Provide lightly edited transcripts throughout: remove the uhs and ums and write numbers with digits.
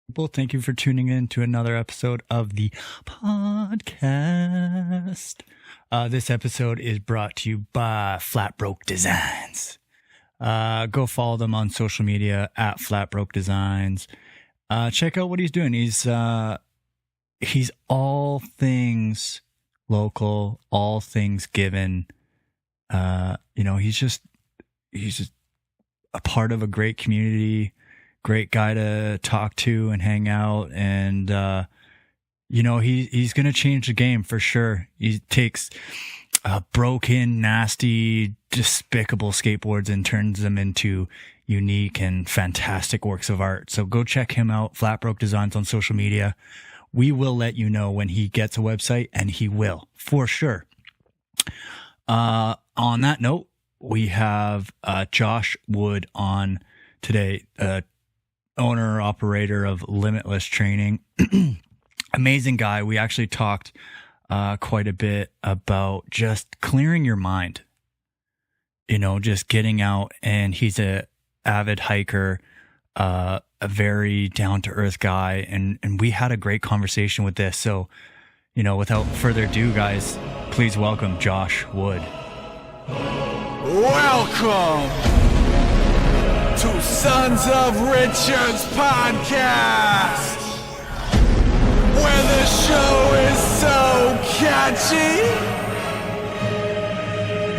People, thank you for tuning in to another episode of the podcast. This episode is brought to you by Flat Broke Designs. Go follow them on social media at Flat Broke Designs. Check out what he's doing. He's all things local, all things given. He's just a part of a great community. Great guy to talk to and hang out, and he's going to change the game for sure. He takes broken, nasty, despicable skateboards and turns them into unique and fantastic works of art. So go check him out, Flat Broke Designs on social media. We will let you know when he gets a website, and he will for sure. On that note, we have Josh Wood on today. Owner operator of Limitless Training. Amazing guy. We actually talked quite a bit about just clearing your mind, just getting out. And he's a avid hiker, a very down to earth guy. And we had a great conversation with this. So, without further ado, guys, please welcome Josh Wood. Welcome to Sons of Richards podcast, where the show is so catchy,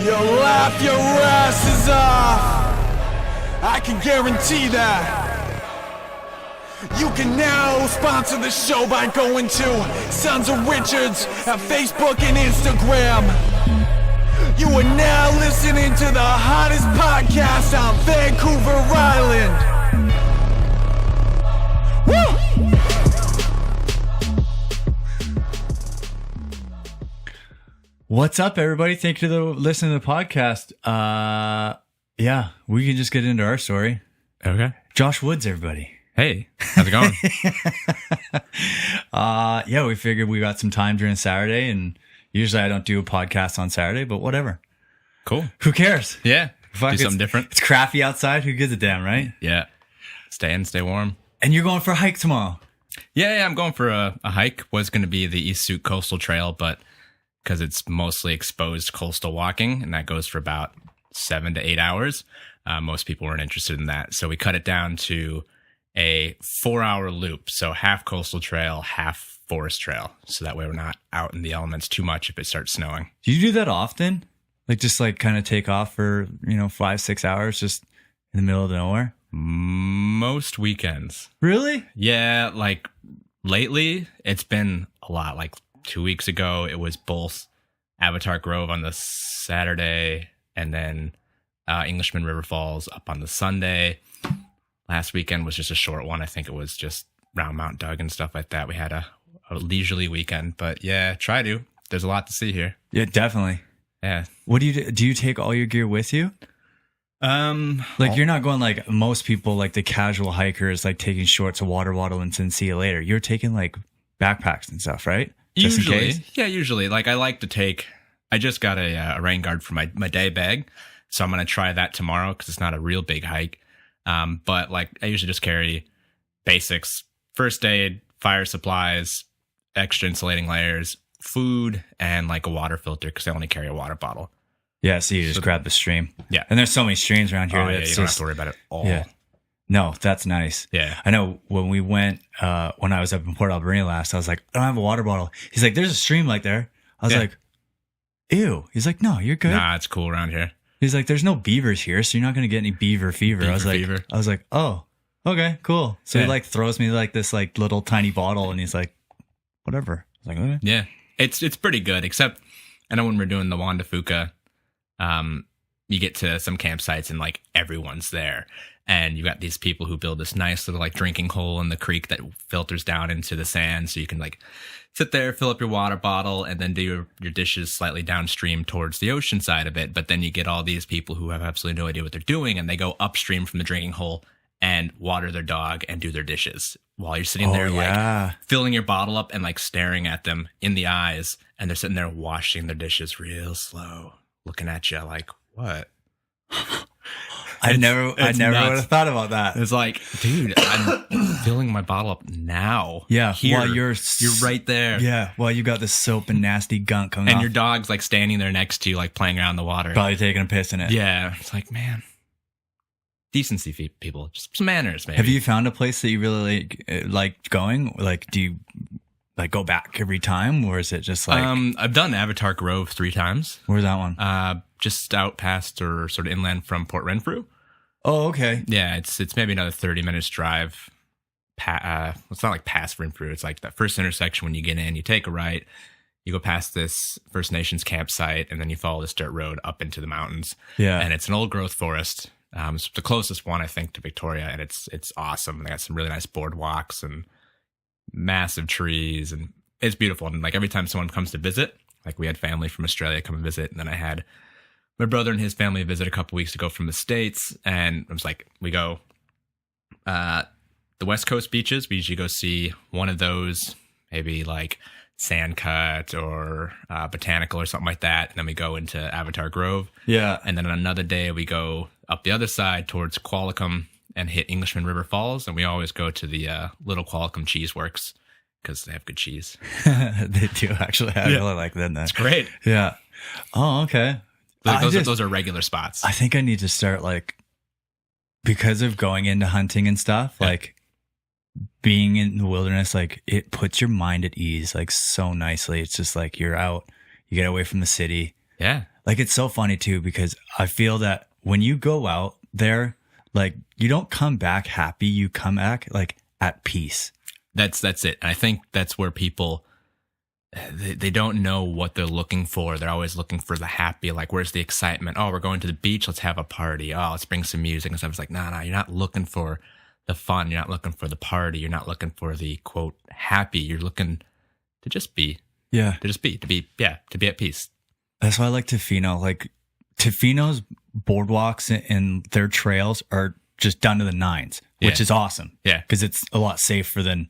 you'll laugh your asses off. I can guarantee that. You can now sponsor the show by going to Sons of Richards at Facebook and Instagram. You are now listening to the hottest podcast on Vancouver Island. Woo! What's up, everybody? Thank you for listening to the podcast. We can just get into our story. Okay. Josh Woods, everybody. Hey, how's it going? We figured we got some time during Saturday, and usually I don't do a podcast on Saturday, but whatever. Cool. Who cares? Yeah. Fuck, do something different. It's crappy outside. Who gives a damn, right? Yeah. Stay in, stay warm. And you're going for a hike tomorrow. Yeah, I'm going for a hike. Was going to be the East Suit Coastal Trail, but because it's mostly exposed coastal walking, and that goes for about 7 to 8 hours, most people weren't interested in that. So we cut it down to a 4-hour loop. So half coastal trail, half forest trail. So that way we're not out in the elements too much if it starts snowing. Do you do that often? Just kind of take off for, 5-6 hours just in the middle of nowhere? Most weekends. Really? Yeah, lately it's been a lot. 2 weeks ago, it was both Avatar Grove on the Saturday and then Englishman River Falls up on the Sunday. Last weekend was just a short one. I think it was just Round Mount Doug and stuff like that. We had a leisurely weekend, but yeah, try to. There's a lot to see here. Yeah, definitely. Yeah. What do you do? Do you take all your gear with you? You're not going like most people, like the casual hikers, taking shorts, a water bottle, and saying see you later. You're taking backpacks and stuff, right? Just usually, in case? Yeah, usually. I like to take. I just got a rain guard for my day bag, so I'm gonna try that tomorrow because it's not a real big hike. But I usually just carry basics, first aid, fire supplies, extra insulating layers, food, and a water filter because I only carry a water bottle. Yeah, so you just grab the stream. Yeah. And there's so many streams around here. Oh, yeah, you don't have to worry about it all. Yeah. No, that's nice. Yeah. I know when we went, when I was up in Port Alberni last, I was like, I don't have a water bottle. He's like, there's a stream there. I was like, ew. He's like, no, you're good. Nah, it's cool around here. He's like, there's no beavers here, so you're not going to get any beaver fever. I was like, oh, okay, cool. So he throws me this little tiny bottle, and he's like, whatever. I was like, okay. Yeah. It's pretty good, except I know when we're doing the Juan de Fuca, you get to some campsites and everyone's there. And you got these people who build this nice little drinking hole in the creek that filters down into the sand. So you can sit there, fill up your water bottle, and then do your dishes slightly downstream towards the ocean side of it. But then you get all these people who have absolutely no idea what they're doing, and they go upstream from the drinking hole and water their dog and do their dishes while you're sitting there filling your bottle up and staring at them in the eyes, and they're sitting there washing their dishes real slow, looking at you what? I never would nuts. have thought about that. It's like, dude, I'm filling my bottle up now. Yeah, here, while you're right there. Yeah, well, you got this soap and nasty gunk coming And off. your dog's like standing there next to you, like playing around in the water. Probably taking a piss in it. Yeah, it's like, man, decency, people, just some manners, maybe. Have you found a place that you really like going? Like, do you like go back every time, or is it just like? I've done Avatar Grove 3 times. Where's that one? Just out past or sort of inland from Port Renfrew. Oh, okay. Yeah, it's maybe another 30 minutes drive. It's not like past Renfrew. It's like that first intersection when you get in, you take a right, you go past this First Nations campsite, and then you follow this dirt road up into the mountains. Yeah. And it's an old growth forest. It's the closest one, I think, to Victoria, and it's awesome. They got some really nice boardwalks and massive trees, and it's beautiful. And like every time someone comes to visit, like we had family from Australia come and visit, and then I had my brother and his family visit a couple weeks ago from the States, and I was like, we go the West Coast beaches. We usually go see one of those, maybe like Sandcut or Botanical or something like that, and then we go into Avatar Grove. Yeah. And then on another day, we go up the other side towards Qualicum and hit Englishman River Falls, and we always go to the Little Qualicum Cheese Works because they have good cheese. They do actually. I really like that. It's great. Yeah. Oh, okay. Those are regular spots. I think I need to start like, because of going into hunting and stuff, like being in the wilderness, like it puts your mind at ease, like so nicely. It's just like you're out, you get away from the city. Yeah. Like it's so funny too, because I feel that when you go out there, like you don't come back happy, you come back like at peace. That's it. I think that's where people, they don't know what they're looking for. They're always looking for the happy, like, where's the excitement? Oh, we're going to the beach. Let's have a party. Oh, let's bring some music and stuff. It's like, no, you're not looking for the fun. You're not looking for the party. You're not looking for the quote happy. You're looking to just be. Yeah. To be at peace. That's why I like Tofino. Like Tofino's boardwalks and their trails are just done to the nines, which is awesome. Yeah. Because it's a lot safer than,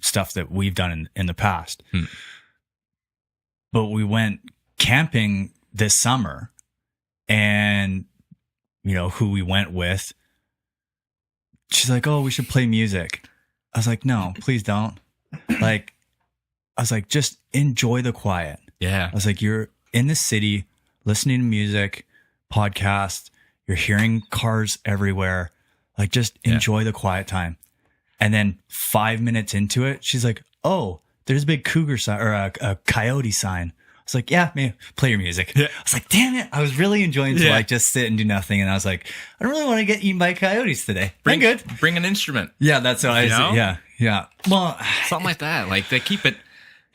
stuff that we've done in the past. But we went camping this summer, and who we went with, she's like, oh, we should play music. I was like, no, please don't. Like, I was like, just enjoy the quiet. Yeah. I was like, you're in the city listening to music, podcast, you're hearing cars everywhere. Like, just enjoy the quiet time. And then 5 minutes into it, she's like, oh, there's a big cougar sign or a coyote sign. I was like, yeah, man, play your music. Yeah. I was like, damn it. I was really enjoying to like just sit and do nothing. And I was like, I don't really want to get eaten by coyotes today. I'm good. Bring an instrument. Yeah, that's what I said. Yeah, yeah. Well, something like that. Like they keep it.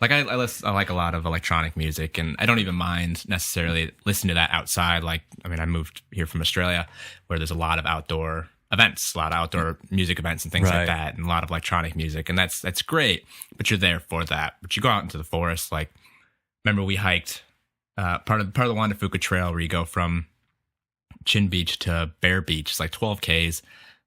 Like I like a lot of electronic music, and I don't even mind necessarily listening to that outside. Like, I mean, I moved here from Australia, where there's a lot of outdoor events, a lot of outdoor music events and things like that, and a lot of electronic music, and that's great. But you're there for that. But you go out into the forest. Like, remember we hiked part of the Juan de Fuca Trail, where you go from Chin Beach to Bear Beach. It's like 12 Ks,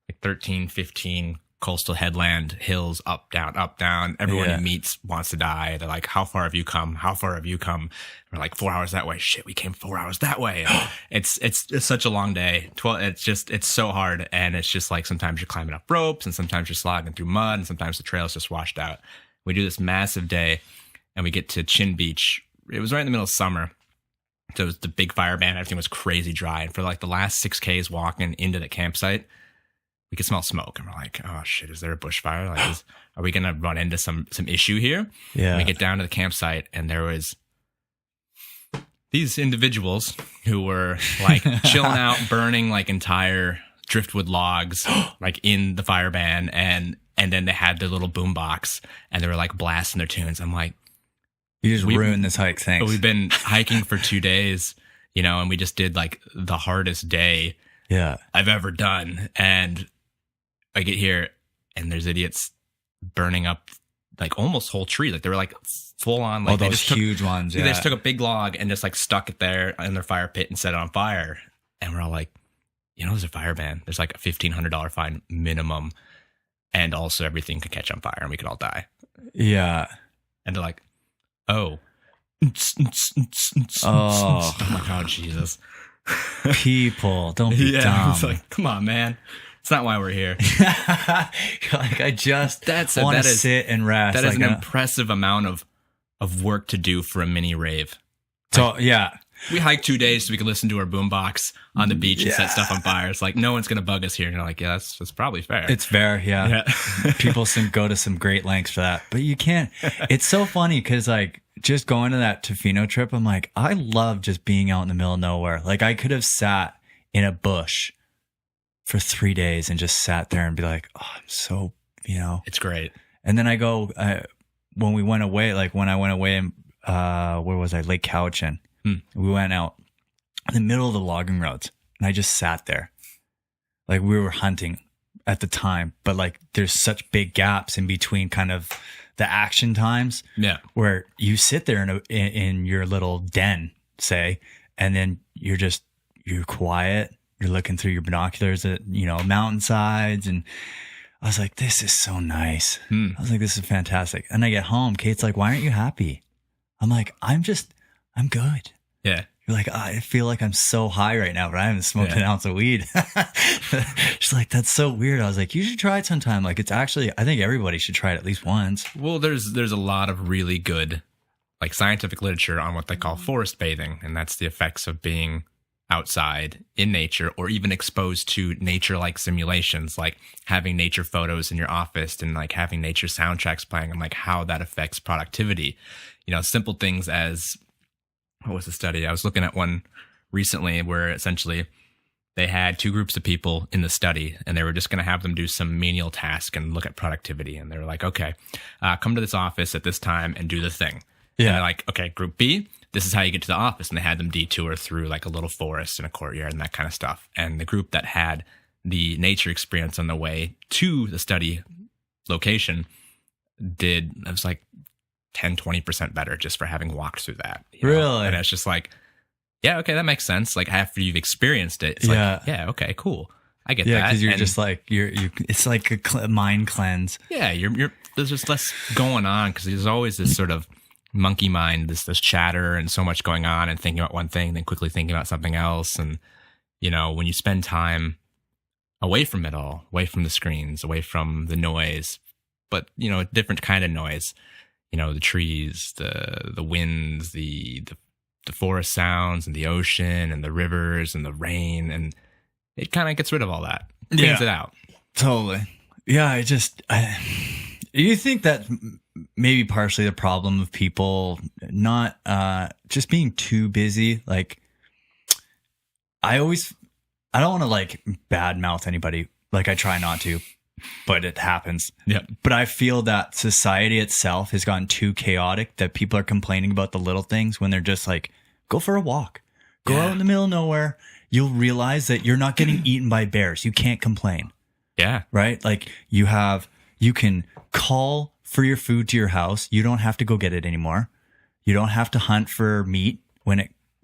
like 13, 15 coastal headland hills, up, down. Everyone you meet wants to die. They're like, how far have you come? How far have you come? We're like, 4 hours that way. Shit, we came 4 hours that way. It's such a long day. It's so hard. And it's just like, sometimes you're climbing up ropes, and sometimes you're slogging through mud, and sometimes the trail's just washed out. We do this massive day, and we get to Chin Beach. It was right in the middle of summer. So it was the big fire ban. Everything was crazy dry. And for like the last 6 Ks walking into the campsite, we could smell smoke, and we're like, oh shit, is there a bushfire? Like, are we going to run into some issue here? Yeah. And we get down to the campsite, and there was these individuals who were like chilling out, burning like entire driftwood logs, like in the fire ban. And then they had their little boombox, and they were like blasting their tunes. I'm like, you just ruined this hike. Thanks. We've been hiking for 2 days, and we just did like the hardest day I've ever done. And I get here, and there's idiots burning up like almost whole trees. Like they were like full on, like those just huge ones. Yeah. They just took a big log and just like stuck it there in their fire pit and set it on fire. And we're all like, there's a fire ban. There's like a $1,500 fine minimum, and also everything could catch on fire and we could all die. Yeah. And they're like, oh. Oh my God, Jesus. People, don't be Yeah, dumb. it's like, come on, man. It's not why we're here. Like, I just That want to is- sit and rest. That is like, an impressive amount of work to do for a mini rave. so yeah. We hiked 2 days so we could listen to our boombox on the beach and set Yeah. stuff on fire. It's like, no one's going to bug us here. And you're like, yeah, that's probably fair. It's fair, yeah. People go to some great lengths for that, but you can't. It's so funny because like just going to that Tofino trip, I'm like, I love just being out in the middle of nowhere. Like I could have sat in a bush for 3 days and just sat there and be like, oh, I'm so, It's great. And then I go when we went away, like when I went away, where was I? Lake Cowichan. We went out in the middle of the logging roads, and I just sat there, like we were hunting at the time, but like there's such big gaps in between, kind of the action times. Yeah. Where you sit there in your little den, say, and then you're quiet. You're looking through your binoculars at mountainsides, and I was like, this is so nice. I was like, this is fantastic. And I get home, Kate's like, why aren't you happy? I'm like, I'm good. Yeah. You're like, I feel like I'm so high right now, but I haven't smoked an ounce of weed. She's like, that's so weird. I was like, you should try it sometime. Like, it's actually, I think everybody should try it at least once. Well, there's a lot of really good like scientific literature on what they call forest bathing, and that's the effects of being outside in nature or even exposed to nature like simulations, like having nature photos in your office and like having nature soundtracks playing, and like how that affects productivity. Simple things as, what was the study? I was looking at one recently where essentially they had two groups of people in the study, and they were just going to have them do some menial task and look at productivity. And they were like, okay, come to this office at this time and do the thing. Yeah. And they're like, okay, group B, this is how you get to the office. And they had them detour through like a little forest and a courtyard and that kind of stuff. And the group that had the nature experience on the way to the study location it was like 10-20% better just for having walked through that. Really? And it's just like, yeah, okay, that makes sense. Like after you've experienced it, it's Yeah. like, yeah, okay, cool. I get that. Yeah, because you're And just like, it's like a mind cleanse. yeah, you're there's just less going on because there's always this sort of monkey mind, this chatter and so much going on and thinking about one thing, then quickly thinking about something else. And, when you spend time away from it all, away from the screens, away from the noise, but, a different kind of noise, the trees, the winds, the forest sounds and the ocean and the rivers and the rain. And it kind of gets rid of all that, cleans it out. Totally. Yeah, you think that maybe partially the problem of people not just being too busy. Like, I don't want to like badmouth anybody. Like, I try not to, but it happens. Yeah. But I feel that society itself has gotten too chaotic that people are complaining about the little things when they're just like, go for a walk, go out in the middle of nowhere. You'll realize that you're not getting eaten by bears. You can't complain. Yeah. Right? Like you can call for your food to your house. You don't have to go get it anymore. You don't have to hunt for meat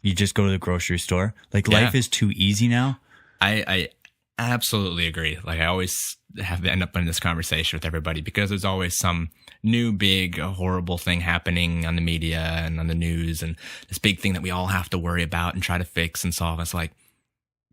you just go to the grocery store. Like life is too easy now. I absolutely agree. Like I always have to end up in this conversation with everybody because there's always some new big horrible thing happening on the media and on the news, and this big thing that we all have to worry about and try to fix and solve. It's like,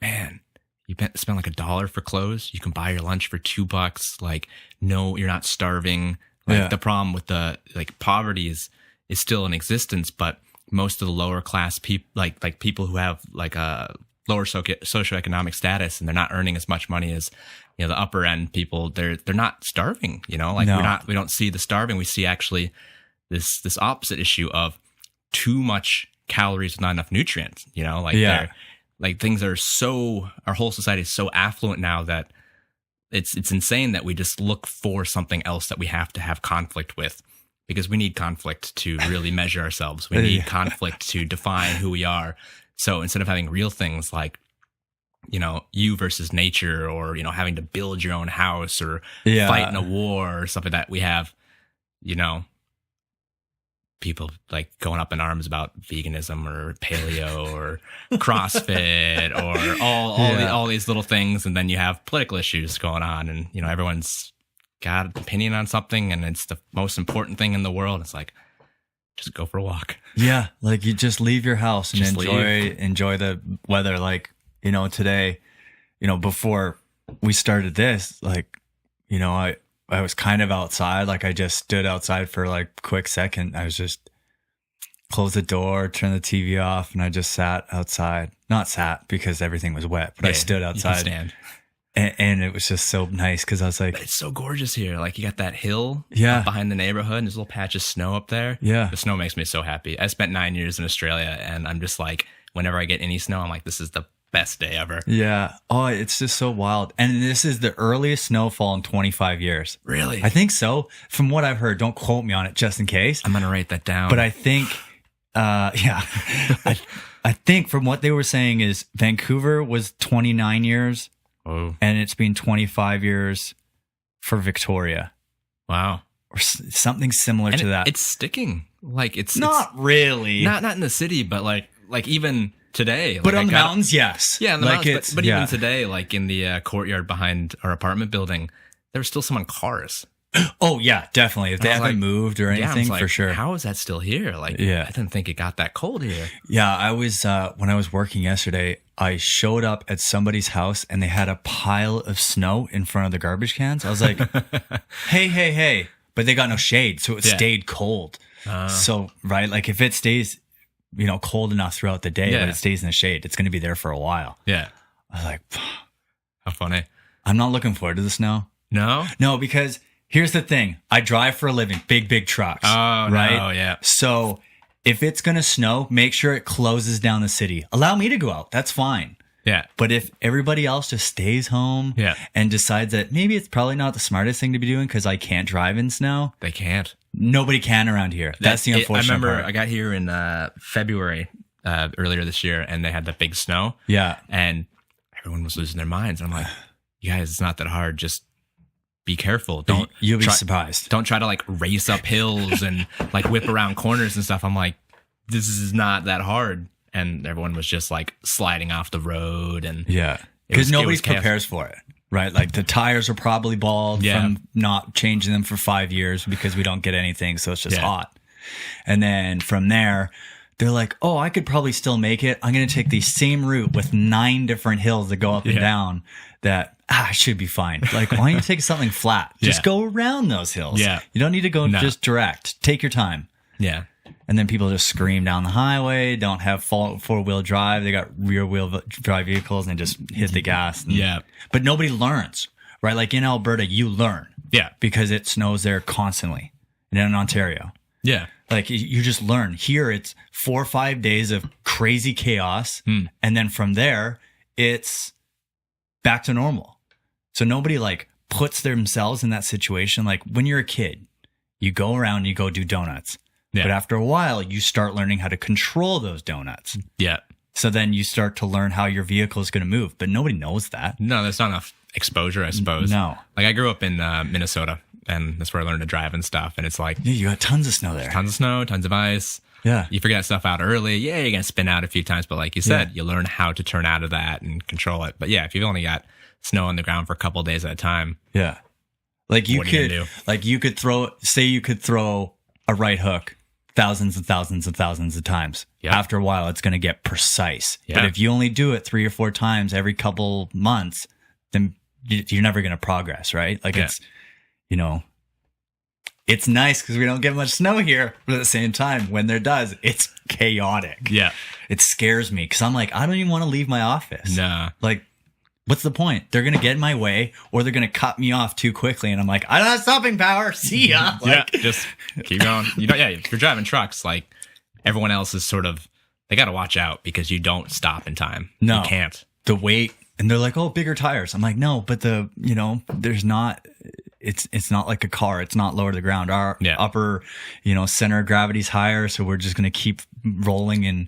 man, you spend like $1 for clothes. You can buy your lunch for $2. Like, no, you're not starving. Like the problem with the poverty is still in existence, but most of the lower class people, like people who have like a lower socioeconomic status and they're not earning as much money as the upper end people, they're not starving. We don't see the starving. We see actually this opposite issue of too much calories with not enough nutrients. Like things are our whole society is so affluent now that it's insane that we just look for something else that we have to have conflict with, because we need conflict to really measure ourselves. We need conflict to define who we are. So instead of having real things like, you versus nature, or, having to build your own house or fight in a war or something, that we have, people like going up in arms about veganism or paleo or CrossFit or all these little things. And then you have political issues going on, and, everyone's got an opinion on something and it's the most important thing in the world. It's like, just go for a walk. Yeah, like you just leave your house and Just enjoy the weather. Like, today, before we started this, like, I was kind of outside. Like I just stood outside for like a quick second. I was just close the door, turn the TV off, and I just sat outside. Not sat because everything was wet, but I stood You can outside. stand. And it was just so nice because I was like, But it's so gorgeous here. Like you got that hill Yeah. up behind the neighborhood, and there's a little patch of snow up there. Yeah. The snow makes me so happy. I spent 9 years in Australia, and I'm just like, whenever I get any snow, I'm like, this is the best day ever. yeah. Oh, it's just so wild. And this is the earliest snowfall in 25 years. Really? I think so. From what I've heard, don't quote me on it just in case. I'm gonna write that down. But I think, yeah, I think from what they were saying is Vancouver was 29 years oh and it's been 25 years for Victoria wow, or something similar and to that. it's sticking. Like it's Not really. not in the city, but like even today. but like, on I the got- mountains, yes. Yeah, in the like mountains. But yeah. even today, like in the courtyard behind our apartment building, there was still some on cars. Oh, yeah, definitely. If they I was haven't like- moved or Yeah, I was anything, like, for sure. How is that still here? Like, Yeah. I didn't think it got that cold here. Yeah, I was when I was working yesterday, I showed up at somebody's house and they had a pile of snow in front of the garbage cans. I was like, hey. But they got no shade, so it Yeah. stayed cold. So, right, like if it stays, cold enough throughout the day, Yeah. but it stays in the shade, it's going to be there for a while. Yeah, I was like, how funny. I'm not looking forward to the snow. No. No, because here's the thing. I drive for a living, big trucks. Oh, right? no, yeah. So if it's going to snow, make sure it closes down the city. Allow me to go out. That's fine. Yeah. But if everybody else just stays home Yeah. and decides that maybe it's probably not the smartest thing to be doing because I can't drive in snow, They can't. nobody can around here. That's the unfortunate I remember part. I got here in February earlier this year, and they had the big snow, Yeah. and everyone was losing their minds. I'm like, you guys, it's not that hard. Just be careful. Don't You'll be try, surprised. Don't try to like race up hills and like whip around corners and stuff. I'm like, this is not that hard. And everyone was just like sliding off the road, and Yeah. It Because was nobody chaos. prepares for it, right? Like the tires are probably bald Yeah. from not changing them for 5 years because we don't get anything. So it's just Yeah. hot. And then from there, they're like, oh, I could probably still make it. I'm going to take the same route with 9 different hills that go up and Yeah. down that I should be fine. Like, why don't you take something flat? Just Yeah. go around those hills. Yeah. You don't need to go No. just direct. Take your time. yeah, And then people just scream down the highway, don't have four-wheel drive. They got rear-wheel drive vehicles and just hit the gas. And- Yeah. But nobody learns, right? Like in Alberta, you learn yeah, because it snows there constantly. And in Ontario, yeah, like you just learn. Here, it's 4 or 5 days of crazy chaos. And then from there, it's back to normal. So nobody like puts themselves in that situation. Like when you're a kid, you go around and you go do donuts. Yeah. But after a while, you start learning how to control those donuts. yeah. So then you start to learn how your vehicle is going to move. But nobody knows that. No, there's not enough exposure, I suppose. No. Like I grew up in Minnesota, and that's where I learned to drive and stuff. And it's like Yeah, you got tons of snow there. tons of snow, tons of ice. Yeah. You figure that stuff out early. Yeah, you're gonna spin out a few times, but like you said, you learn how to turn out of that and control it. But yeah, if you've only got snow on the ground for a couple of days at a time, Yeah. Like you What are you could, gonna do? like you could throw a right hook thousands and thousands and thousands of times. Yeah. After a while, it's going to get precise. Yeah. But if you only do it 3 or 4 times every couple months, then you're never going to progress, right? Like Yeah. it's, it's nice because we don't get much snow here. But at the same time, when there does, it's chaotic. yeah, It scares me because I'm like, I don't even want to leave my office. nah, Like, what's the point? They're going to get in my way or they're going to cut me off too quickly. And I'm like, I don't have stopping power. See ya. Like, yeah, just keep going. Yeah, if you're driving trucks, like everyone else is sort of, they got to watch out because you don't stop in time. No. You can't. the weight. And they're like, oh, bigger tires. I'm like, no, but there's not, it's not like a car. It's not lower to the ground. Our Yeah. upper, center of gravity's higher. So we're just going to keep rolling. And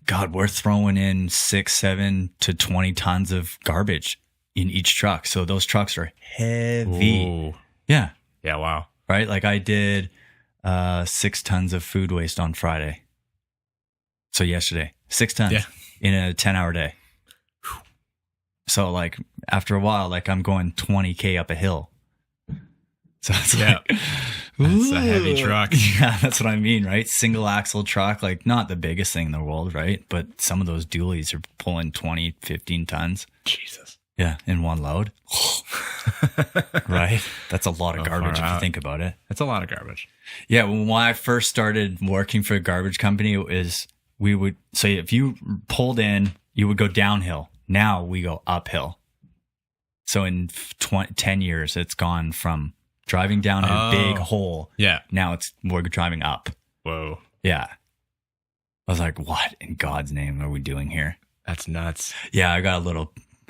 God, we're throwing in 6, 7 to 20 tons of garbage in each truck. So those trucks are heavy. Ooh. Yeah. Yeah, wow. Right. Like I did 6 tons of food waste on Friday. So yesterday, 6 tons Yeah. in a 10-hour day. So like after a while, like I'm going 20K up a hill. So it's Yeah. like, That's a heavy truck. Yeah, that's what I mean, right? Single axle truck, like not the biggest thing in the world, right? But some of those dualies are pulling 20, 15 tons. Jesus. Yeah, in one load. Right? That's a lot of So far garbage if you out. think about it. That's a lot of garbage. Yeah, when I first started working for a garbage company, it was we would say if you pulled in, you would go downhill. Now we go uphill. So in 10 years, it's gone from driving down a big hole. Yeah. Now we're driving up. Whoa. Yeah. I was like, what in God's name are we doing here? That's nuts. Yeah, I got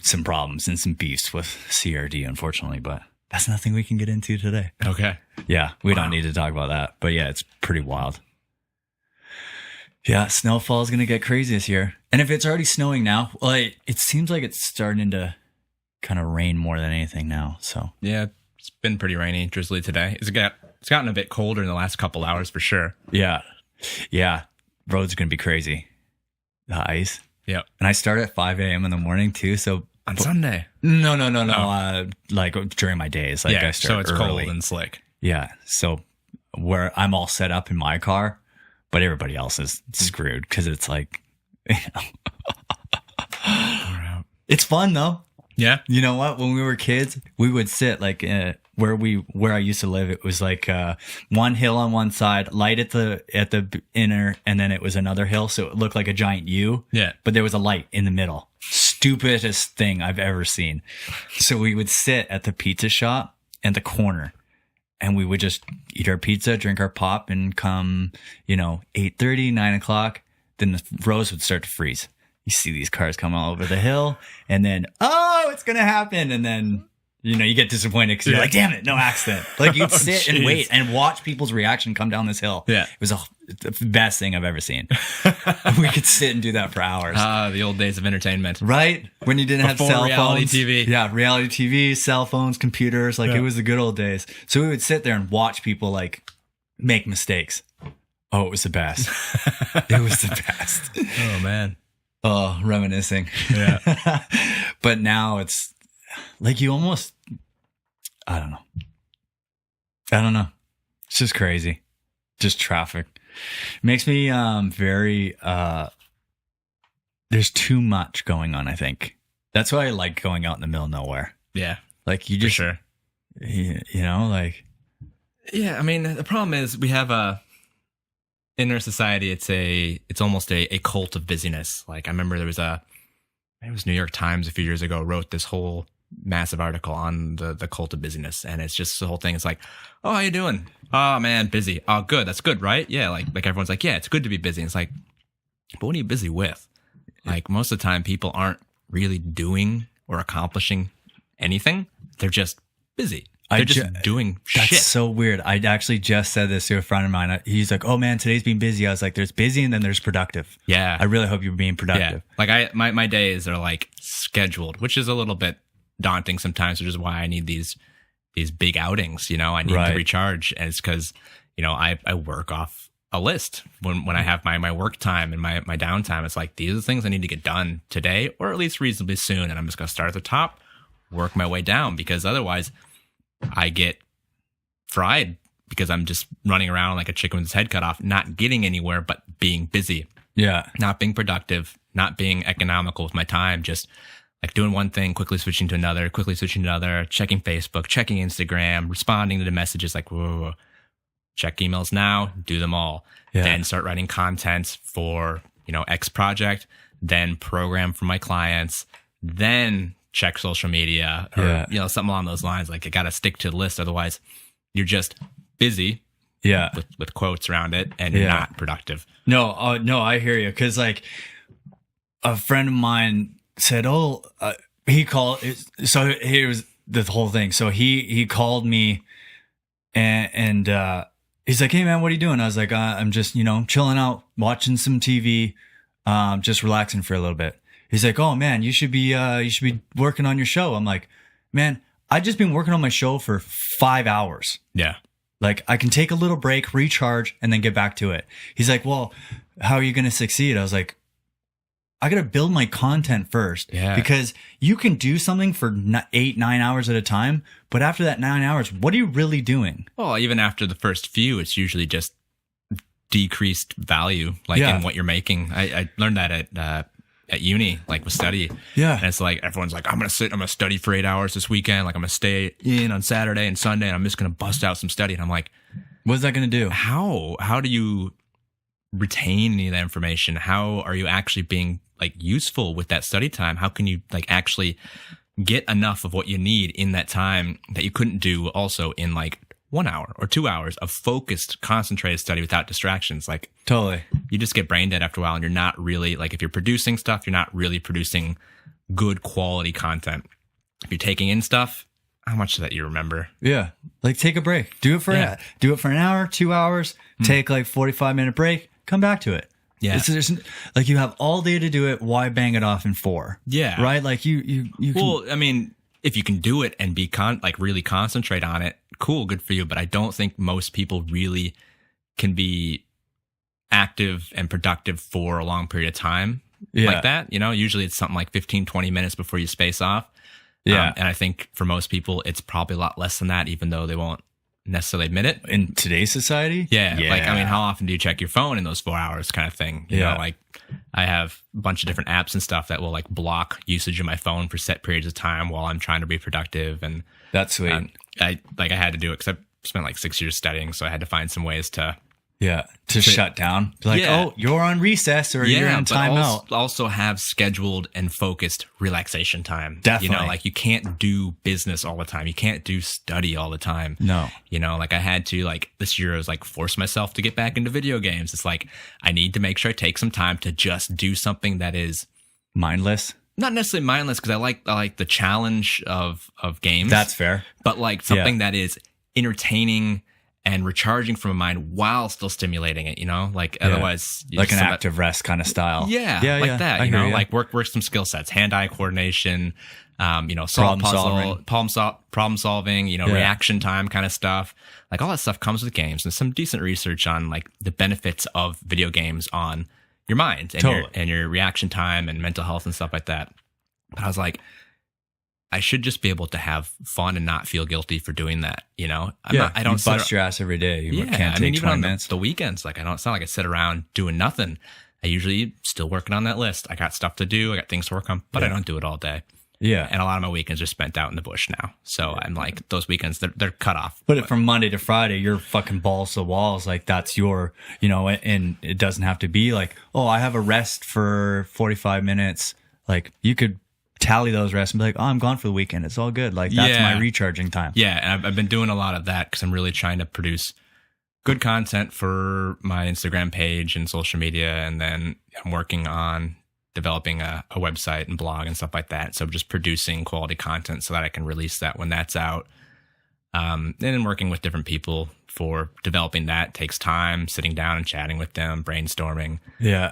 some problems and some beefs with CRD, unfortunately, but that's nothing we can get into today. Okay. Yeah, we Wow. don't need to talk about that. But yeah, it's pretty wild. Yeah, snowfall is going to get crazy this year. And if it's already snowing now, well, it seems like it's starting to kind of rain more than anything now. So Yeah, it's been pretty rainy, drizzly today. It's gotten a bit colder in the last couple hours for sure. yeah, roads are going to be crazy. The ice. Yep. And I start at 5 a.m. in the morning too. So On Sunday. no. Oh. Like during my days, like I start so it's early. cold and slick. Yeah. So where I'm all set up in my car, but everybody else is screwed because it's like, it's fun though. Yeah. You know what? When we were kids, we would sit like where I used to live. It was like one hill on one side, light at the inner, and then it was another hill, so it looked like a giant U. Yeah. But there was a light in the middle. Stupidest thing I've ever seen. So we would sit at the pizza shop at the corner, and we would just eat our pizza, drink our pop, and come 8:30, 9 o'clock, then the roads would start to freeze. You see these cars come all over the hill, and then, it's going to happen. And then, you get disappointed because you're like, damn it, no accident. Like you'd sit and jeez. wait and watch people's reaction come down this hill. Yeah. It was the best thing I've ever seen. We could sit and do that for hours. The old days of entertainment. Right? When you didn't have Before cell reality phones. TV. Yeah, reality TV, cell phones, computers. Like Yeah. it was the good old days. So we would sit there and watch people like make mistakes. Oh, it was the best. It was the best. Oh, man. Oh, reminiscing. Yeah. But now it's like you almost, I don't know. It's just crazy. Just traffic. Makes me very, there's too much going on, I think. That's why I like going out in the middle of nowhere. Yeah. Like you For just, sure. like, Yeah, I mean, the problem is we have in our society, it's almost a cult of busyness. Like I remember it was New York Times a few years ago wrote this whole massive article on the cult of busyness, and it's just the whole thing. It's like, oh, how you doing? Oh man, busy. Oh, good. That's good, right? Yeah, like everyone's like, yeah, it's good to be busy. And it's like, but what are you busy with? Like most of the time, people aren't really doing or accomplishing anything. They're just busy. They're just doing that's shit. so weird. I actually just said this to a friend of mine. He's like, oh man, today's been busy. I was like, there's busy and then there's productive. Yeah. I really hope you're being productive. Yeah. Like my days are like scheduled, which is a little bit daunting sometimes, which is why I need these big outings. I need Right. to recharge. And it's because, I work off a list when I have my work time and my downtime. It's like, these are the things I need to get done today, or at least reasonably soon. And I'm just going to start at the top, work my way down, because otherwise I get fried because I'm just running around like a chicken with its head cut off, not getting anywhere, but being busy. Yeah. Not being productive, not being economical with my time, just like doing one thing, quickly switching to another, checking Facebook, checking Instagram, responding to the messages like, whoa, check emails now, do them all. Yeah. Then start writing content for, X project, then program for my clients, then check social media or, Yeah. Something along those lines. Like I got to stick to the list. Otherwise you're just busy Yeah. with quotes around it and Yeah. not productive. No, I hear you. Cause like a friend of mine said, he called. So here's the whole thing. So he called me and he's like, hey man, what are you doing? I was like, I'm just, chilling out, watching some TV, just relaxing for a little bit. He's like, oh man, you should be working on your show. I'm like, man, I've just been working on my show for 5 hours. Yeah. Like I can take a little break, recharge, and then get back to it. He's like, well, how are you going to succeed? I was like, I got to build my content first. Yeah. Because you can do something for 8-9 hours at a time, but after that 9 hours, what are you really doing? Well, even after the first few, it's usually just decreased value, like Yeah. in what you're making. I learned that at uni, like with study. Yeah. And it's like, everyone's like, I'm going to study for 8 hours this weekend. Like I'm going to stay in on Saturday and Sunday and I'm just going to bust out some study. And I'm like, What's that going to do? how do you retain any of that information? How are you actually being like useful with that study time? How can you like actually get enough of what you need in that time that you couldn't do also in like 1 hour or 2 hours of focused, concentrated study without distractions? Like Totally. you just get brain dead after a while, and you're not really like, if you're producing stuff, you're not really producing good quality content. If you're taking in stuff, how much of that you remember? Yeah. Like take a break. Do it for an hour, 2 hours, take like 45-minute break, come back to it. Yeah. There's, like you have all day to do it. Why bang it off in 4? Yeah. Right? Like you can, Well, I mean, if you can do it and be like really concentrate on it, cool, good for you. But I don't think most people really can be active and productive for a long period of time like that. You know, usually it's something like 15, 20 minutes before you space off. Yeah. And I think for most people, it's probably a lot less than that, even though they won't necessarily admit it. In today's society? Yeah. Like, I mean, how often do you check your phone in those 4 hours kind of thing? You know, like I have a bunch of different apps and stuff that will like block usage of my phone for set periods of time while I'm trying to be productive. And That's sweet. I had to do it because I spent like 6 years studying. So I had to find some ways to to shut down. Like, oh, you're on recess or you're in timeout. Also have scheduled and focused relaxation time. Definitely. You know, like you can't do business all the time. You can't do study all the time. No. You know, like I had to, like this year I was like force myself to get back into video games. It's like I need to make sure I take some time to just do something that is Mindless. not necessarily mindless, because I like the challenge of games. That's fair. But like something that is entertaining and recharging from a mind while still stimulating it, you know, like otherwise, you like just an active rest kind of style. yeah, like that, you know, like work some skill sets, hand-eye coordination, you know, solve problem solving, you know, reaction time kind of stuff. Like all that stuff comes with games, and some decent research on like the benefits of video games on your mind and your reaction time and mental health and stuff like that. But I was like, I should just be able to have fun and not feel guilty for doing that. You know, I don't bust your ass every day. You can't take 20 on minutes. the weekends, like it's not like I sit around doing nothing. I usually still working on that list. I got stuff to do. I got things to work on, but I don't do it all day. Yeah. And a lot of my weekends are spent out in the bush now. So I'm like, those weekends, they're cut off. But from Monday to Friday, you're fucking balls to walls. Like that's your, you know, and it doesn't have to be like, oh, I have a rest for 45 minutes. Like you could tally those rests and be like, oh, I'm gone for the weekend. It's all good. Like that's my recharging time. Yeah. And I've been doing a lot of that because I'm really trying to produce good content for my Instagram page and social media. And then I'm working on developing a website and blog and stuff like that. So just producing quality content so that I can release that when that's out. And then working with different people for developing that takes time, sitting down and chatting with them, brainstorming. Yeah.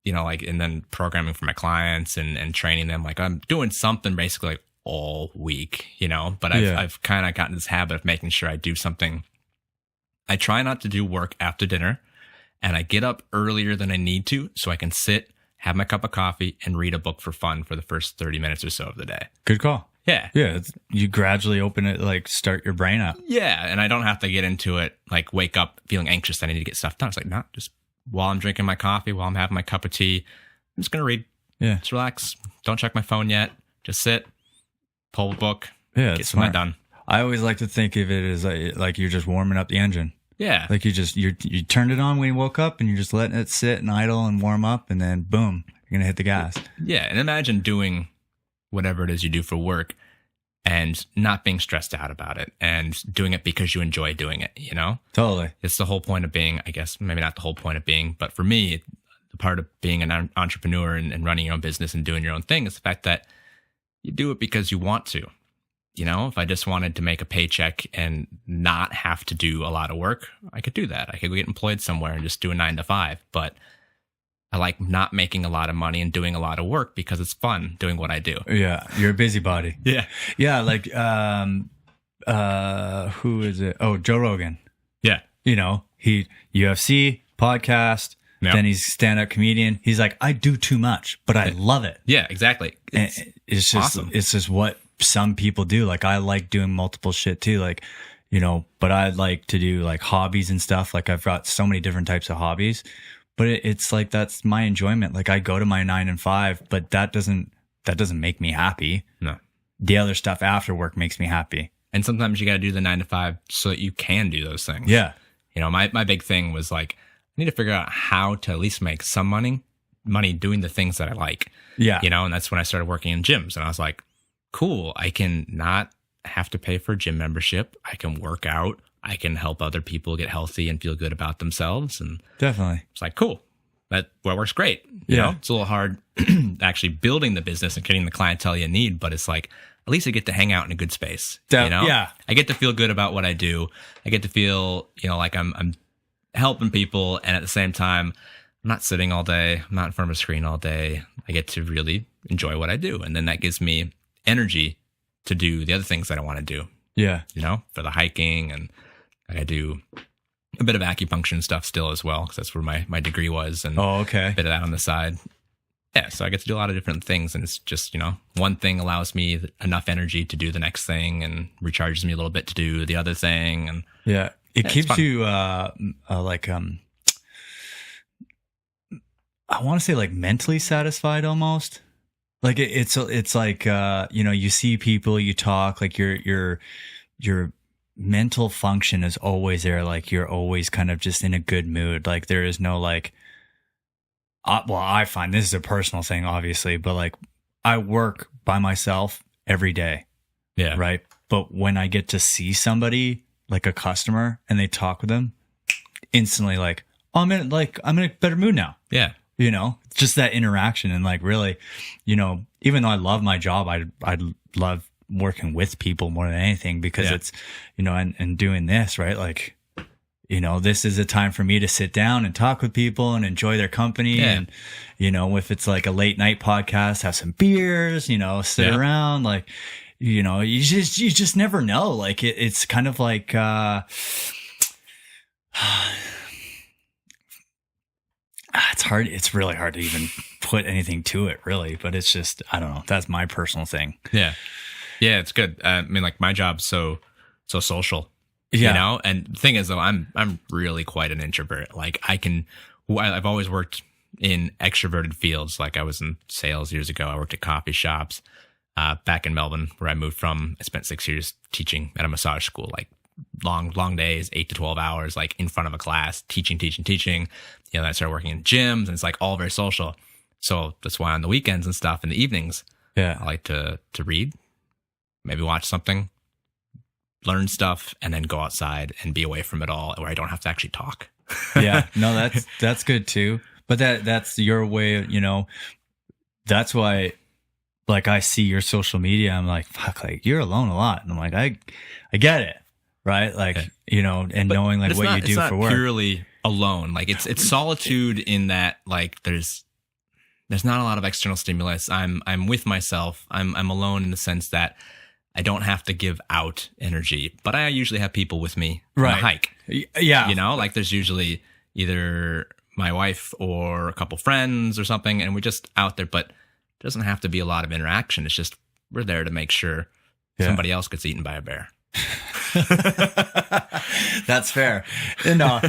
You know, like, and then programming for my clients and training them. Like I'm doing something basically like all week, you know, but I've kind of gotten this habit of making sure I do something. I try not to do work after dinner, and I get up earlier than I need to so I can sit, have my cup of coffee, and read a book for fun for the first 30 minutes or so of the day. Good call. Yeah. Yeah. You gradually open it, like start your brain up. Yeah. And I don't have to get into it, like wake up feeling anxious that I need to get stuff done. It's like, not just while I'm drinking my coffee, while I'm having my cup of tea, I'm just going to read. Yeah. Just relax. Don't check my phone yet. Just sit, pull a book, get something done. I always like to think of it as like you're just warming up the engine. Yeah. Like you turned it on when you woke up and you're just letting it sit and idle and warm up, and then boom, you're going to hit the gas. Yeah. And imagine doing whatever it is you do for work and not being stressed out about it and doing it because you enjoy doing it, you know? Totally. It's the whole point of being, I guess, maybe not the whole point of being, but for me, the part of being an entrepreneur and running your own business and doing your own thing is the fact that you do it because you want to. You know, if I just wanted to make a paycheck and not have to do a lot of work, I could do that. I could get employed somewhere and just do a 9 to 5. But I like not making a lot of money and doing a lot of work because it's fun doing what I do. Yeah. You're a busybody. Yeah. Yeah. Like, who is it? Oh, Joe Rogan. Yeah. You know, UFC, podcast, Yeah. Then he's a stand-up comedian. He's like, I do too much, but I love it. Yeah, exactly. It's just awesome. It's just what some people do. Like I like doing multiple shit too. Like, you know, but I like to do like hobbies and stuff. Like I've got so many different types of hobbies, but it's like, that's my enjoyment. Like I go to my 9 and 5, but that doesn't make me happy. No. The other stuff after work makes me happy. And sometimes you got to do the 9 to 5 so that you can do those things. Yeah. You know, my big thing was like, I need to figure out how to at least make some money doing the things that I like. Yeah. You know, and that's when I started working in gyms. And I was like, cool, I can not have to pay for a gym membership. I can work out. I can help other people get healthy and feel good about themselves. And Definitely. it's like, cool. That works great. You know, it's a little hard actually building the business and getting the clientele you need, but it's like, at least I get to hang out in a good space. You know? Yeah. I get to feel good about what I do. I get to feel, you know, like I'm helping people. And at the same time, I'm not sitting all day. I'm not in front of a screen all day. I get to really enjoy what I do. And then that gives me energy to do the other things that I want to do, Yeah. you know, for the hiking. And I do a bit of acupuncture and stuff still as well, because that's where my degree was. And Oh, okay. a bit of that on the side. Yeah, so I get to do a lot of different things, and it's just, you know, one thing allows me enough energy to do the next thing and recharges me a little bit to do the other thing. And Yeah. It it's keeps fun. you, like, I want to say like mentally satisfied almost. Like it's like, you know, you see people, you talk, like your mental function is always there. Like you're always kind of just in a good mood. Like there is no like, well, I find this is a personal thing, obviously, but like I work by myself every day. yeah, Right. But when I get to see somebody like a customer and they talk with them, instantly like, oh, I'm in a better mood now. yeah, You know, just that interaction. And like really, you know, even though I love my job, I love working with people more than anything, because Yeah. it's, you know, and doing this, right? Like, you know, this is a time for me to sit down and talk with people and enjoy their company. Yeah. And, you know, if it's like a late night podcast, have some beers, you know, sit Yeah. around, like, you know, you just never know. Like it's kind of like, it's hard. It's really hard to even put anything to it, really. But it's just, I don't know. That's my personal thing. yeah, yeah. It's good. I mean, like my job's so social. Yeah. You know, and the thing is though, I'm really quite an introvert. Like I've always worked in extroverted fields. Like I was in sales years ago. I worked at coffee shops, back in Melbourne where I moved from. I spent 6 years teaching at a massage school, like long days, 8 to 12 hours, like in front of a class, teaching. You know, then I started working in gyms, and it's like all very social. So that's why on the weekends and stuff in the evenings, Yeah. I like to read, maybe watch something, learn stuff, and then go outside and be away from it all, where I don't have to actually talk. Yeah. No, that's good too. But that's your way of, you know, that's why, like, I see your social media. I'm like, fuck, like you're alone a lot. And I'm like, I get it. Right. Like, Yeah. you know, and knowing like It's what not- you do it's not for work. purely alone. Like it's solitude in that, like, there's not a lot of external stimulus. I'm with myself. I'm alone in the sense that I don't have to give out energy, but I usually have people with me on Right. a hike. Yeah. You know, like there's usually either my wife or a couple friends or something, and we're just out there, but it doesn't have to be a lot of interaction. It's just we're there to make sure Yeah. somebody else gets eaten by a bear. That's fair. No,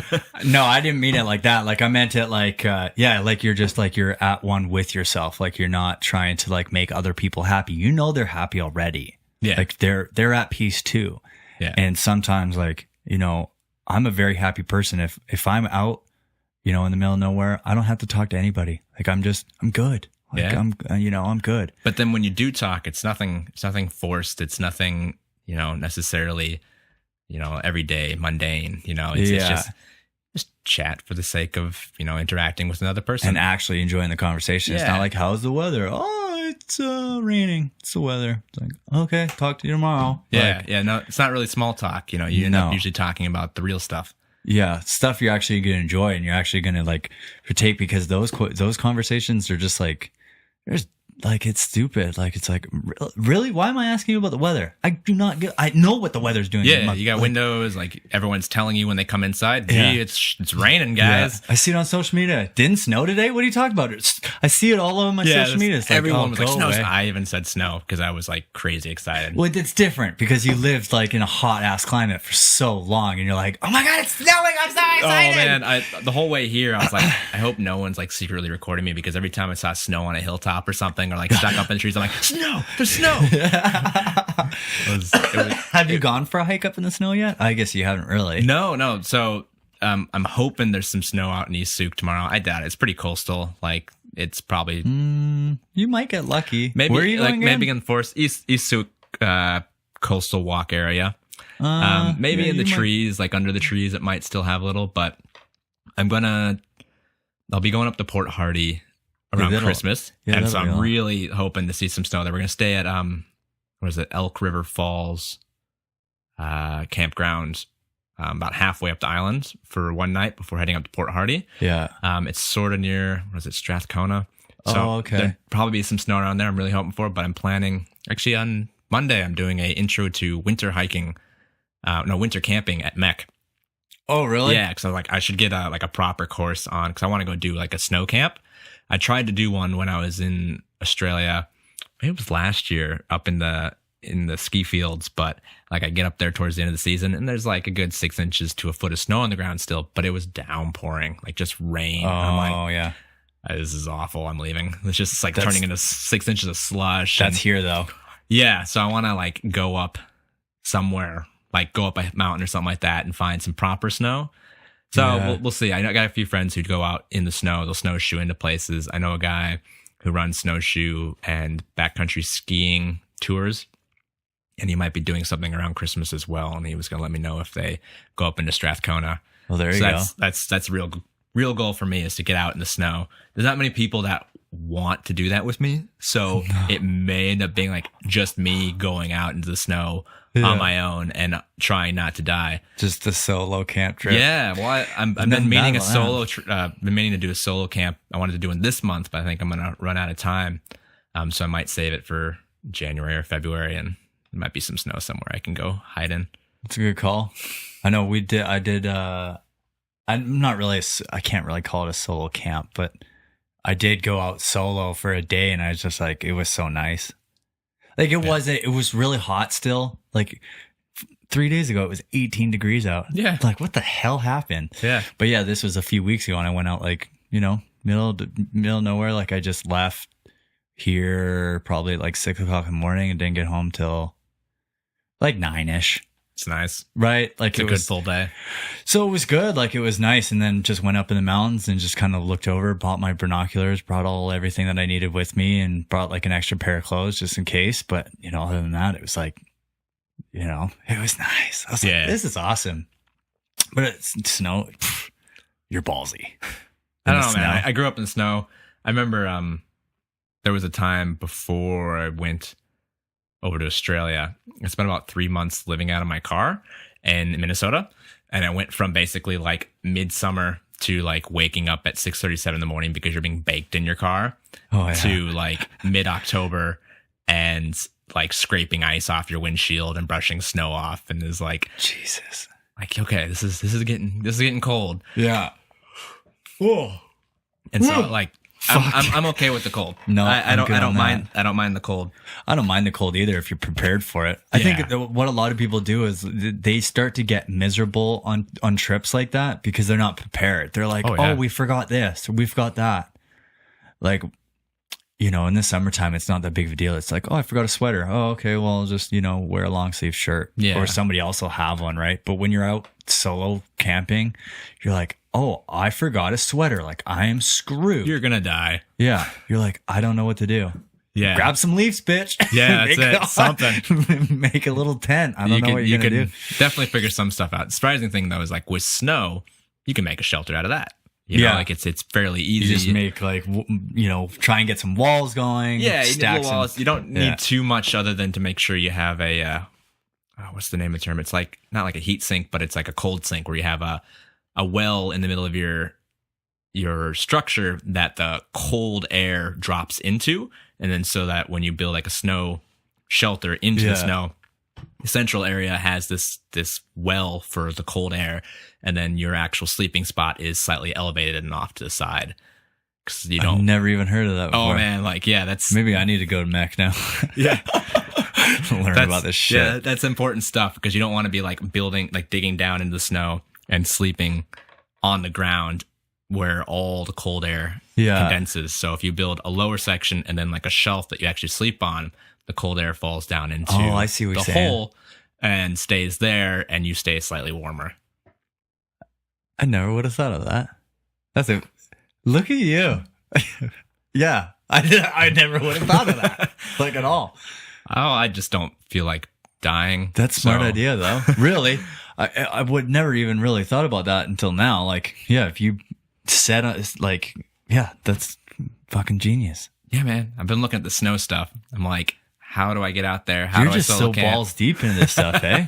I didn't mean it like that. Like I meant it like, yeah, like you're just like, you're at one with yourself. Like you're not trying to like make other people happy. You know, they're happy already. Yeah. Like they're at peace too. Yeah. And sometimes like, you know, I'm a very happy person. If I'm out, you know, in the middle of nowhere, I don't have to talk to anybody. Like I'm good. Like Yeah. I'm good. But then when you do talk, it's nothing forced. It's nothing, you know, necessarily, you know, everyday mundane, you know, it's Yeah. just chat for the sake of, you know, interacting with another person. And actually enjoying the conversation. It's Yeah. not like, how's the weather? Oh, it's raining. It's the weather. It's like, okay, talk to you tomorrow. yeah. Like, Yeah. No, it's not really small talk. You know, you end No. up usually talking about the real stuff. yeah, stuff you're actually going to enjoy and you're actually going to like partake, because those conversations are just like, like it's stupid. Like it's like really, why am I asking you about the weather? I do not get. I know what the weather's doing. Yeah, you got windows. Like everyone's telling you when they come inside. Gee, it's raining, guys. Yeah. I see it on social media. Didn't snow today. What are you talking about? I see it all over my social media. It's like, everyone was like snow. Away. I even said snow because I was like crazy excited. Well, it's different because you lived like in a hot ass climate for so long, and you're like, oh my god, it's snowing! I'm so excited. Oh man, the whole way here, I was like, I hope no one's like secretly recording me because every time I saw snow on a hilltop or something, or like stuck up in the trees, I'm like, snow, there's snow. Have you gone for a hike up in the snow yet? I guess you haven't really. No. So I'm hoping there's some snow out in East Souk tomorrow. I doubt it. It's pretty coastal. Like it's probably you might get lucky. Maybe where are you going maybe in the forest, East Souk coastal walk area. Maybe in the trees, like under the trees, it might still have a little. But I'll be going up to Port Hardy around Christmas, and so I'm really hoping to see some snow there. We're gonna stay at what is it, Elk River Falls campground, about halfway up the island for one night before heading up to Port Hardy. Yeah, it's sort of near Strathcona. So okay. There'll probably be some snow around there. I'm really hoping for, but I'm planning actually on Monday. I'm doing a intro to winter hiking, winter camping at Mech. Oh, really? Yeah, because I was like, I should get a proper course on, because I want to go do like a snow camp. I tried to do one when I was in Australia. Maybe it was last year up in the ski fields, but like I get up there towards the end of the season and there's like a good 6 inches to a foot of snow on the ground still, but it was downpouring, like just rain. Oh, I'm like, yeah. This is awful. I'm leaving. It's just like turning into 6 inches of slush. That's here though. Yeah, so I want to like go up somewhere, like go up a mountain or something like that and find some proper snow. So we'll see. I got a few friends who'd go out in the snow. They'll snowshoe into places. I know a guy who runs snowshoe and backcountry skiing tours, and he might be doing something around Christmas as well. And he was going to let me know if they go up into Strathcona. Well, there you go. That's a real goal for me, is to get out in the snow. There's not many people that want to do that with me, so it may end up being like just me going out into the snow on my own and trying not to die. Just a solo camp trip. Yeah, well, I've been meaning been meaning to do a solo camp. I wanted to do it this month, but I think I'm gonna run out of time. So I might save it for January or February, and there might be some snow somewhere I can go hide in. That's a good call. I know I did. I'm not really. I can't really call it a solo camp, but I did go out solo for a day, and I was just like, it was so nice. Like it was really hot still. Like 3 days ago, it was 18 degrees out. Yeah. Like what the hell happened? Yeah. But yeah, this was a few weeks ago, and I went out like, middle of nowhere. Like I just left here probably like 6 o'clock in the morning and didn't get home till like 9ish. It's nice. Right? Like it's a good full day. So it was good. Like it was nice. And then just went up in the mountains and just kind of looked over, bought my binoculars, brought everything that I needed with me, and brought like an extra pair of clothes just in case. But, other than that, it was like, it was nice. I was like, this is awesome. But it's snow. You're ballsy. I don't know, man. I grew up in the snow. I remember there was a time before I went over to Australia. I spent about 3 months living out of my car in Minnesota. And I went from basically like midsummer to like waking up at 6:37 in the morning because you're being baked in your car to like mid-October and like scraping ice off your windshield and brushing snow off. And it's like, Jesus, like, okay, this is getting cold. Yeah. Whoa. And so like, I'm okay with the cold. No, I don't mind. I don't mind the cold. I don't mind the cold either if you're prepared for it. I think what a lot of people do is they start to get miserable on trips like that because they're not prepared. They're like, we forgot this, or we forgot that. Like, in the summertime, it's not that big of a deal. It's like, I forgot a sweater. Oh, okay, well, I'll just wear a long sleeve shirt. Yeah. Or somebody else will have one, right? But when you're out solo camping, you're like, I forgot a sweater. Like, I am screwed. You're gonna die. Yeah. You're like, I don't know what to do. Yeah. Grab some leaves, bitch. Yeah, that's it. Something. Make a little tent. I don't know what you're going to do. Definitely figure some stuff out. The surprising thing, though, is like with snow, you can make a shelter out of that. Like it's fairly easy. You just make like, try and get some walls going. Yeah, stack some walls. You don't need too much other than to make sure you have a, what's the name of the term? It's like, not like a heat sink, but it's like a cold sink where you have a well in the middle of your your structure that the cold air drops into, and then so that when you build like a snow shelter into the snow, the central area has this well for the cold air, and then your actual sleeping spot is slightly elevated and off to the side. Because you don't. I've never even heard of that before. Oh man, like that's maybe I need to go to Mech now. Yeah. Learn about this shit. Yeah, that's important stuff because you don't want to be like building, like digging down into the snow and sleeping on the ground where all the cold air condenses. So if you build a lower section and then like a shelf that you actually sleep on, the cold air falls down into I see what the you're saying. hole and stays there, and you stay slightly warmer. I never would have thought of that. Look at you. Yeah, I never would have thought of that, like at all. Oh, I just don't feel like dying. That's a smart idea, though. Really, I would never even really thought about that until now. Like, yeah, if you said like, yeah, that's fucking genius. Yeah, man. I've been looking at the snow stuff. I'm like, how do I get out there? How You're do just I so camp? balls deep into this stuff, eh?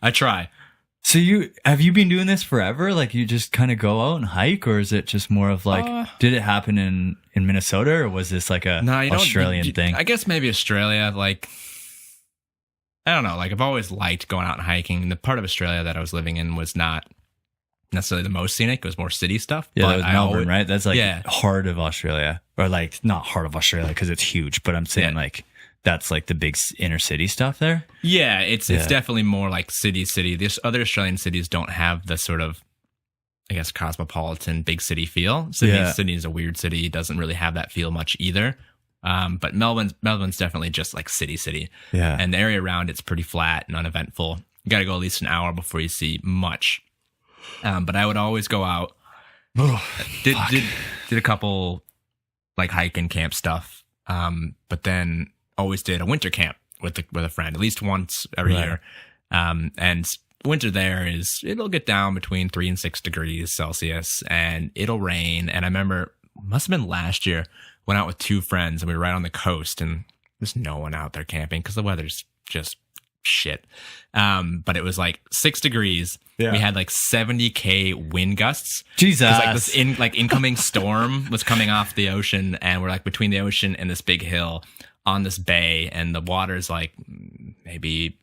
I try. So have you been doing this forever? Like you just kind of go out and hike, or is it just more of like, did it happen in Minnesota, or was this like a Australian thing? I guess maybe Australia. Like, I don't know. Like I've always liked going out and hiking. The part of Australia that I was living in was not necessarily the most scenic. It was more city stuff. Yeah, but that was Melbourne, right? That's like Yeah. heart of Australia, or like not heart of Australia because it's huge, but I'm saying Yeah. like that's like the big inner city stuff there. Yeah, it's definitely more like city. These other Australian cities don't have the sort of, I guess, cosmopolitan big city feel. Sydney is a weird city. It doesn't really have that feel much either. But Melbourne's definitely just like city. Yeah. And the area around it's pretty flat and uneventful. You got to go at least an hour before you see much. But I would always go out. Did a couple like hike and camp stuff. But then always did a winter camp with a friend at least once every year. And winter there it'll get down between 3 and 6 degrees Celsius, and it'll rain. And I remember, must have been last year, went out with 2 friends, and we were right on the coast, and there's no one out there camping because the weather's just shit. But it was like 6 degrees. Yeah. We had like 70k wind gusts. Jesus. 'Cause, like this incoming storm was coming off the ocean, and we're like between the ocean and this big hill on this bay, and the water's like maybe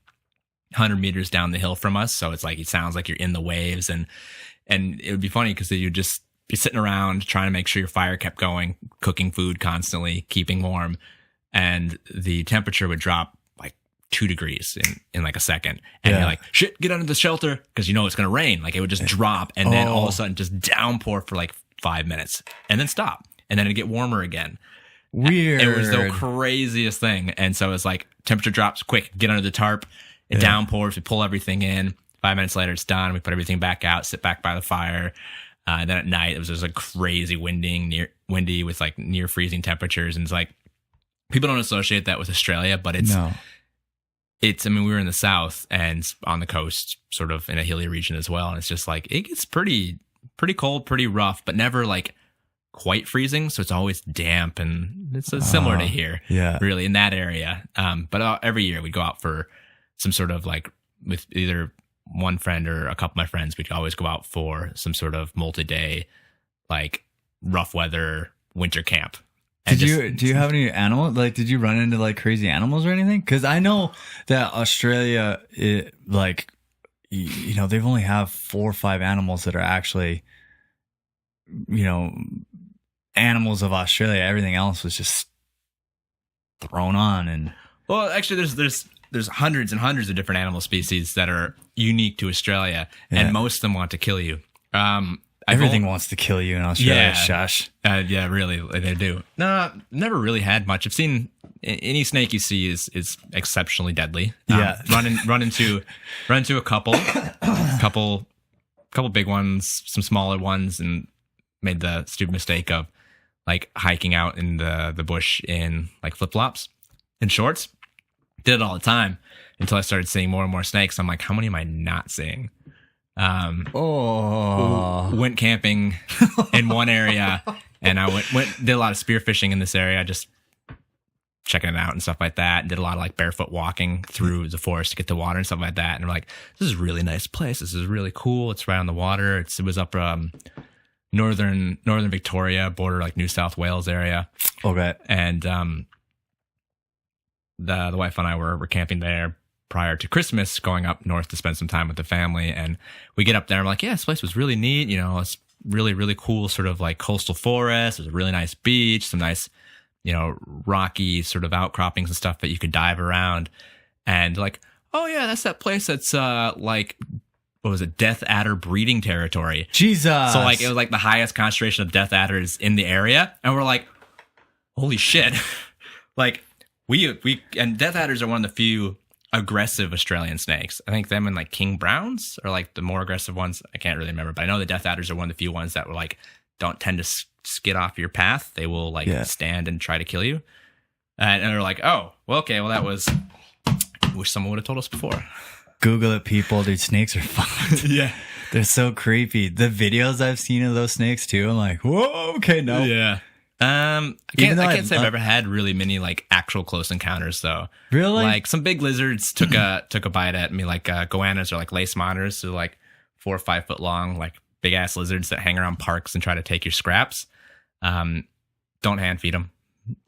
100 meters down the hill from us. So it's like, it sounds like you're in the waves, and it would be funny because you'd just be sitting around trying to make sure your fire kept going, cooking food constantly, keeping warm. And the temperature would drop like 2 degrees in like a second. And you're like, shit, get under the shelter. Cause you know, it's going to rain. Like it would just drop, and then all of a sudden just downpour for like 5 minutes and then stop. And then it'd get warmer again. Weird. It was the craziest thing. And so it's like temperature drops, quick, get under the tarp. It downpours. We pull everything in. 5 minutes later, it's done. We put everything back out, sit back by the fire. And then at night, it was just like crazy windy with like near freezing temperatures. And it's like, people don't associate that with Australia, but I mean, we were in the south and on the coast, sort of in a hilly region as well. And it's just like, it gets pretty cold, pretty rough, but never like quite freezing. So it's always damp, and it's similar to here, really in that area. But every year we'd go out for some sort of like, with either one friend or a couple of my friends, we'd always go out for some sort of multi-day, like rough weather winter camp. Do you have any animals? Like, did you run into like crazy animals or anything? Because I know that Australia, like, you know, they've only have 4 or 5 animals that are actually, you know, animals of Australia. Everything else was just thrown on. And well, actually, there's hundreds and hundreds of different animal species that are unique to Australia, and most of them want to kill you. Everything wants to kill you in Australia, Shush. Yeah, really, they do. No, never really had much. I've seen any snake you see is exceptionally deadly. Run into a couple big ones, some smaller ones, and made the stupid mistake of like hiking out in the bush in like flip flops and shorts. Did it all the time until I started seeing more and more snakes. I'm like, how many am I not seeing? Went camping in one area, and I did a lot of spearfishing in this area, just checking it out and stuff like that. Did a lot of like barefoot walking through the forest to get to water and stuff like that. And we're like, this is a really nice place. This is really cool. It's right on the water. It was up northern Victoria, border like New South Wales area. Okay. And the wife and I were camping there prior to Christmas, going up north to spend some time with the family. And we get up there and I'm like, yeah, this place was really neat. You know, it's really, really cool, sort of like coastal forest. There's a really nice beach, some nice, you know, rocky sort of outcroppings and stuff that you could dive around. And like, oh yeah, that's that place that's like, what was it, Death Adder breeding territory. Jesus. So like it was like the highest concentration of Death Adders in the area. And we're like, holy shit. Like we and Death Adders are one of the few aggressive Australian snakes. I think them and like King Browns are like the more aggressive ones. I can't really remember, but I know the Death Adders are one of the few ones that were like don't tend to skid off your path. They will like stand and try to kill you. And they're like, oh, well, okay, well that was. I wish someone would have told us before. Google it, people. Dude, snakes are fun. Yeah, they're so creepy. The videos I've seen of those snakes too, I'm like, whoa, okay, no. Yeah. I can't say I've ever had really many like actual close encounters though. Really? Like some big lizards took a bite at me, like goannas or like lace monitors, so like 4 or 5 foot long, like big ass lizards that hang around parks and try to take your scraps. Don't hand feed them.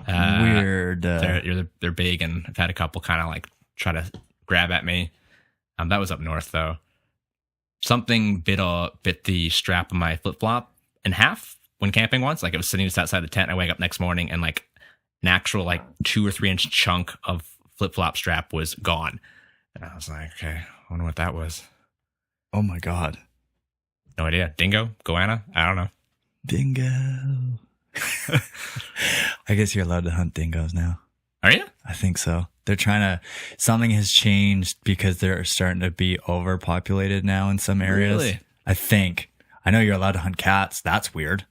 Weird. They're big, and I've had a couple kind of like try to grab at me. That was up north though. Something bit the strap of my flip flop in half when camping once. Like it was sitting just outside the tent. I wake up next morning and like an actual like 2 or 3 inch chunk of flip flop strap was gone. And I was like, okay, I wonder what that was. Oh my God. No idea. Dingo? Goanna? I don't know. Dingo. I guess you're allowed to hunt dingoes now. Are you? I think so. They're trying to, something has changed because they're starting to be overpopulated now in some areas. Really? I think. I know you're allowed to hunt cats. That's weird.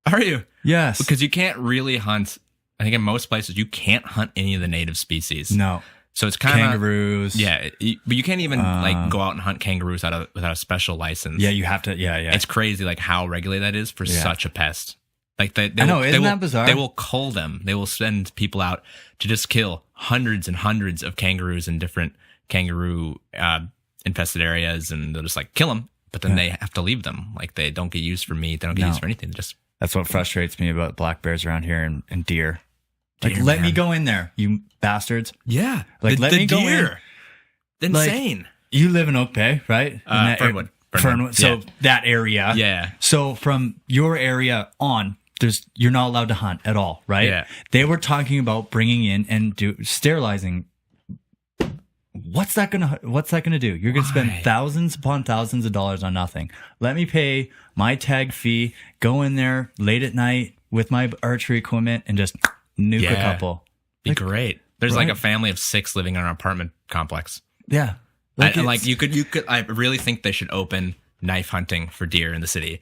Are you? Yes. Because you can't really hunt. I think in most places you can't hunt any of the native species. No. So it's kind of kangaroos. Yeah, but you can't even like go out and hunt kangaroos without a special license. Yeah, you have to. Yeah. It's crazy like how regulated that is for such a pest. Like they I know, isn't that bizarre? They will cull them. They will send people out to just kill hundreds and hundreds of kangaroos in different kangaroo infested areas, and they'll just like kill them. But then they have to leave them. Like they don't get used for meat. They don't get used for anything. They just. That's what frustrates me about black bears around here and deer. Like, Deer, let me man. go in there, you bastards. Yeah. Like, let me go in. Insane. Like, you live in Oak Bay, right? Fernwood. Fernwood. So that area. Yeah. So from your area on, you're not allowed to hunt at all, right? Yeah. They were talking about bringing in and sterilizing. What's that gonna do? You're gonna spend thousands upon thousands of dollars on nothing. Let me pay my tag fee, go in there late at night with my archery equipment and just nuke a couple. Be great. There's like a family of 6 living in an apartment complex. Yeah. You could. I really think they should open knife hunting for deer in the city.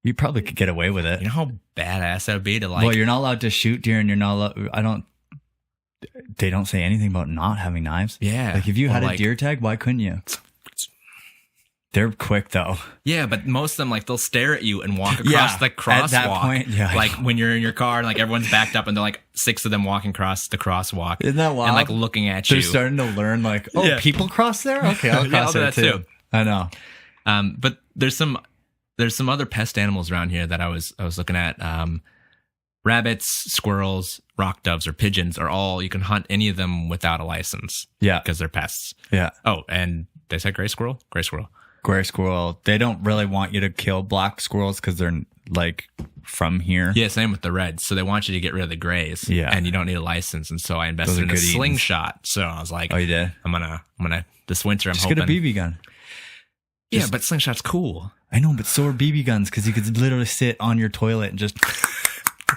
You probably could get away with it. You know how badass that would be to like. Well, you're not allowed to shoot deer, and you're not allowed. They don't say anything about not having knives. Yeah. Like if you had a deer tag, why couldn't you? They're quick though. Yeah, but most of them like they'll stare at you and walk across the crosswalk. At that point, like when you're in your car and like everyone's backed up and they're like 6 of them walking across the crosswalk. Isn't that wild? And like looking at you. They're starting to learn like, people cross there? Okay, I'll cross do there that too. I know. But there's some other pest animals around here that I was looking at. Rabbits, squirrels, rock doves, or pigeons are all, you can hunt any of them without a license. Yeah. Because they're pests. Yeah. Oh, and they said gray squirrel? Gray squirrel. Gray squirrel. They don't really want you to kill black squirrels because they're like from here. Yeah, same with the reds. So they want you to get rid of the grays. Yeah. And you don't need a license. And so I invested in a slingshot. So I was like, oh, you did? I'm gonna this winter I'm just hoping. Just get a BB gun. Yeah, but slingshot's cool. I know, but so are BB guns because you could literally sit on your toilet and just.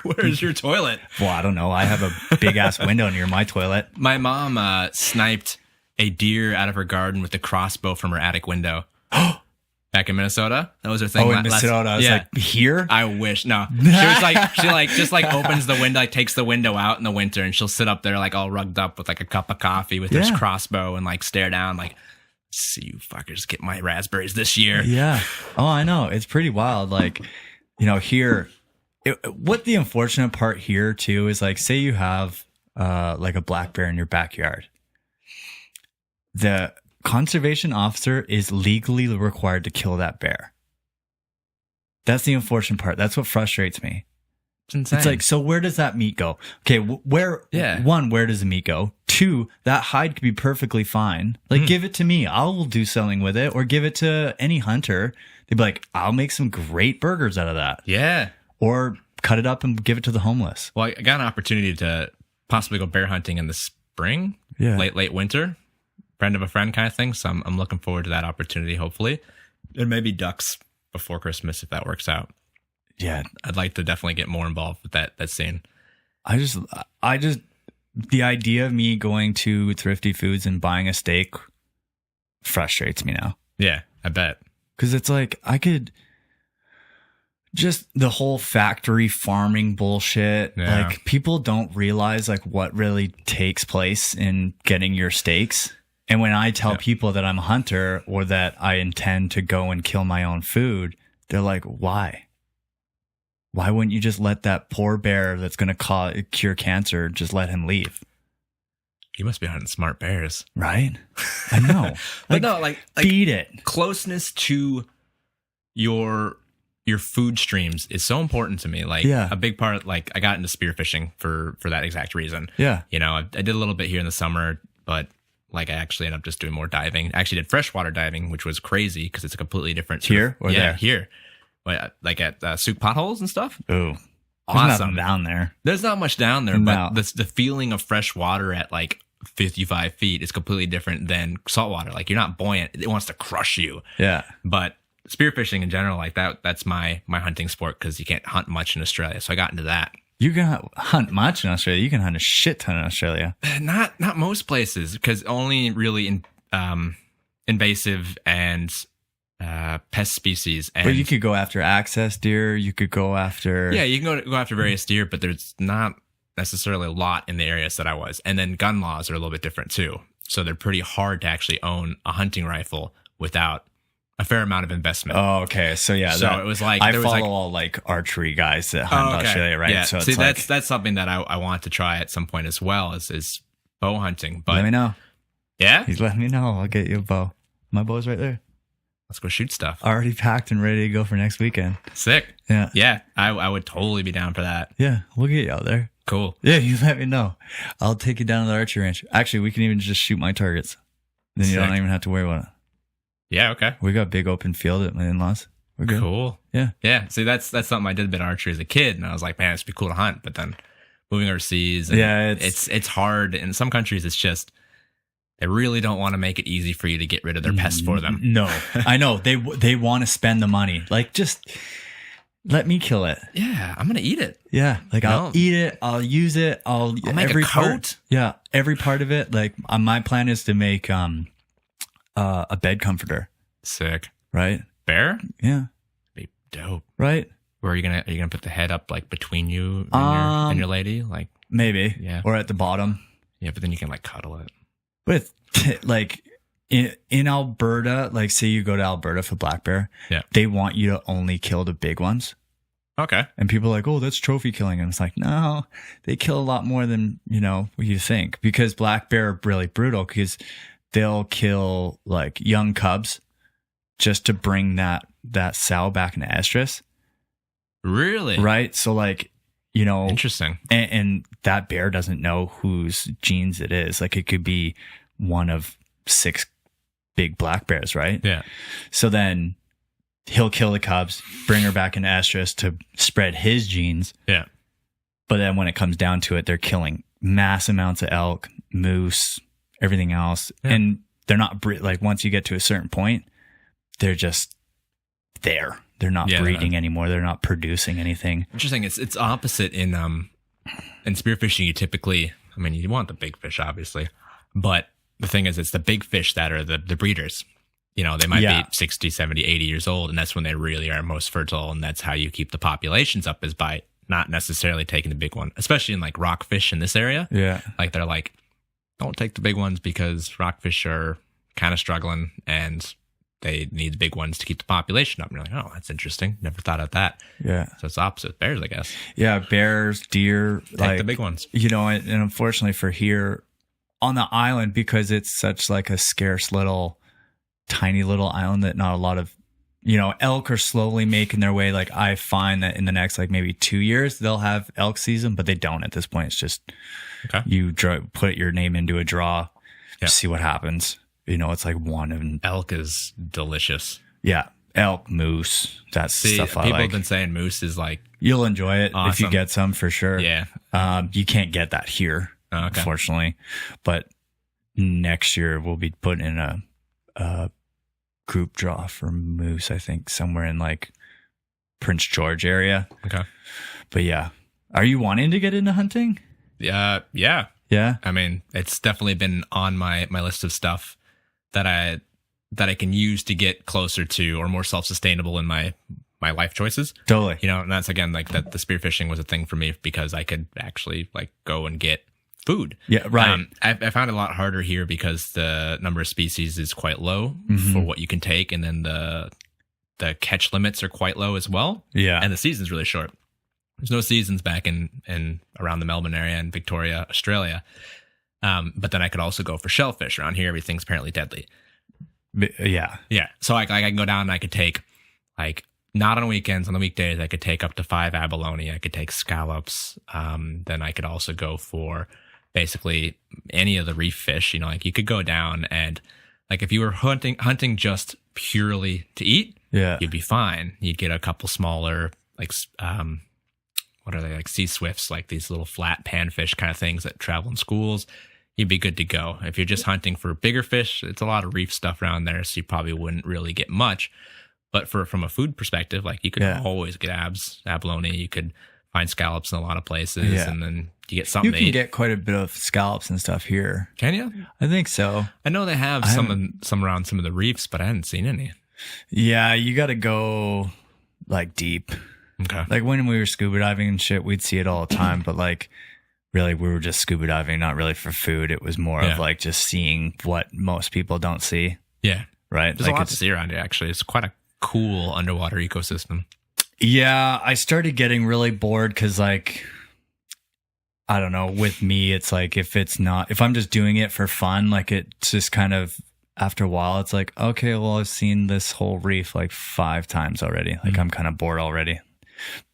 Where's your toilet? Well, I don't know. I have a big ass window near my toilet. My mom sniped a deer out of her garden with a crossbow from her attic window. Back in Minnesota, that was her thing. Oh, in Minnesota, I was like, here? I wish. No, she was like, just opens the window, like takes the window out in the winter, and she'll sit up there like all rugged up with like a cup of coffee with her crossbow and like stare down, like, see you fuckers get my raspberries this year. Yeah. Oh, I know. It's pretty wild. Like, here. What the unfortunate part here too is like, say you have like a black bear in your backyard. The conservation officer is legally required to kill that bear. That's the unfortunate part. That's what frustrates me. It's insane. It's like, so where does that meat go? Okay, where does the meat go? 2, that hide could be perfectly fine. Like, give it to me. I'll do something with it, or give it to any hunter. They'd be like, I'll make some great burgers out of that. Yeah. Or cut it up and give it to the homeless. Well, I got an opportunity to possibly go bear hunting in the spring, late winter, friend of a friend kind of thing. So I'm looking forward to that opportunity, hopefully. And maybe ducks before Christmas if that works out. Yeah. I'd like to definitely get more involved with that scene. I just, the idea of me going to Thrifty Foods and buying a steak frustrates me now. Yeah, I bet. Because it's like, I could just the whole factory farming bullshit. Yeah. Like, people don't realize like what really takes place in getting your steaks. And when I tell people that I'm a hunter or that I intend to go and kill my own food, they're like, why? Why wouldn't you just let that poor bear that's going to cure cancer, just let him leave? You must be hunting smart bears. Right? I know. But no, like feed it. Closeness to your food streams is so important to me. Like a big part, like I got into spearfishing for that exact reason. Yeah. You know, I did a little bit here in the summer, but like I actually ended up just doing more diving. I actually did freshwater diving, which was crazy because it's a completely different here or there? Here. Like at Souk potholes and stuff. Ooh. Awesome. There's nothing down there. There's not much down there, but the feeling of fresh water at like 55 feet is completely different than saltwater. Like, you're not buoyant. It wants to crush you. Yeah. But spearfishing in general, like that's my hunting sport because you can't hunt much in Australia. So I got into that. You can hunt much in Australia. You can hunt a shit ton in Australia. Not most places, because only really invasive and pest species. And but you could go after access deer. You could go after... Yeah, you can go after various deer, but there's not necessarily a lot in the areas that I was. And then gun laws are a little bit different too. So they're pretty hard to actually own a hunting rifle without a fair amount of investment. Oh, okay. So yeah, so it was like I follow all like archery guys that hunt Australia, right? Yeah. So see, it's that's something that I want to try at some point as well is bow hunting. But let me know. Yeah, he's letting me know. I'll get you a bow. My bow's right there. Let's go shoot stuff. Already packed and ready to go for next weekend. Sick. Yeah. Yeah. I would totally be down for that. Yeah. We'll get you out there. Cool. Yeah. You let me know. I'll take you down to the archery ranch. Actually, we can even just shoot my targets. Then you don't even have to worry about it. Yeah. Okay. We got a big open field at my in-laws. We're good. Cool. Yeah. Yeah. See, that's something I did a bit of archery as a kid. And I was like, man, it'd be cool to hunt. But then moving overseas. And yeah. It's hard. In some countries, it's just, they really don't want to make it easy for you to get rid of their pests for them. No, I know. They want to spend the money. Like, just let me kill it. Yeah, I'm going to eat it. Yeah, like I'll eat it. I'll use it. I'll make every a coat. Part, yeah, every part of it. Like, my plan is to make a bed comforter. Sick. Right? Bear? Yeah. Be dope. Right? Where are you gonna put the head up like between you and your lady? Like, maybe. Yeah. Or at the bottom. Yeah, but then you can like cuddle it. With like in Alberta, like say you go to Alberta for black bear, they want you to only kill the big ones. Okay. And people are like, oh, that's trophy killing. And it's like, no, they kill a lot more than, what you think. Because black bear are really brutal because they'll kill like young cubs just to bring that sow back into estrus. Really? Right? So like, interesting. And that bear doesn't know whose genes it is. Like, it could be one of 6 big black bears, right? Yeah. So then he'll kill the cubs, bring her back into estrus to spread his genes. Yeah. But then when it comes down to it, they're killing mass amounts of elk, moose, everything else. Yeah. And they're not, like, once you get to a certain point, they're just there. They're not breeding anymore. They're not producing anything. Interesting. It's opposite in spearfishing. You typically, you want the big fish, obviously, but the thing is, it's the big fish that are the breeders. They might be 60, 70, 80 years old, and that's when they really are most fertile. And that's how you keep the populations up, is by not necessarily taking the big one, especially in like rockfish in this area. Yeah. Like, they're like, don't take the big ones because rockfish are kind of struggling and they need the big ones to keep the population up. And you're like, oh, that's interesting. Never thought of that. Yeah. So it's opposite with bears, I guess. Yeah. Bears, deer, like the big ones. And unfortunately for here on the island, because it's such like a scarce tiny little island that not a lot of elk are slowly making their way. Like I find that in the next like maybe 2 years they'll have elk season, but they don't at this point. It's just you put your name into a draw, see what happens. It's like one and elk is delicious. Yeah, elk, moose. That's stuff I like. People have been saying moose is like you'll enjoy it awesome. if you get some for sure. Yeah, you can't get that here, unfortunately. But next year we'll be putting in a group draw for moose, I think somewhere in like Prince George area. Okay. But yeah. Are you wanting to get into hunting? Yeah. I mean, it's definitely been on my list of stuff that I can use to get closer to or more self-sustainable in my life choices. Totally. And that's again like that the spearfishing was a thing for me because I could actually like go and get food. Yeah, right. I found it a lot harder here because the number of species is quite low for what you can take, and then the catch limits are quite low as well. Yeah, and the season's really short. There's no seasons back in around the Melbourne area and Victoria, Australia. But then I could also go for shellfish. Around here, everything's apparently deadly. Yeah. So I can go down and I could take like not on weekends, on the weekdays I could take up to 5 abalone. I could take scallops. Then I could also go for basically any of the reef fish. Like you could go down and like if you were hunting just purely to eat, you'd be fine. You'd get a couple smaller like what are they, like sea swifts, like these little flat panfish kind of things that travel in schools. You'd be good to go. If you're just hunting for bigger fish, it's a lot of reef stuff around there, so you probably wouldn't really get much. But from a food perspective, like you could always get abalone. You could find scallops in a lot of places, and then you get something. You can get quite a bit of scallops and stuff here. Can you? I think so. I know they have some around some of the reefs, but I hadn't seen any. Yeah, you got to go like deep. Okay. Like when we were scuba diving and shit, we'd see it all the time, but like really we were just scuba diving, not really for food. It was more of like just seeing what most people don't see. Yeah. Right. There's a lot to see around it, actually. It's quite a cool underwater ecosystem. Yeah. I started getting really bored because like, I don't know, with me, it's like if I'm just doing it for fun, like it's just kind of after a while, it's like, okay, well, I've seen this whole reef like 5 times already. Like I'm kind of bored already.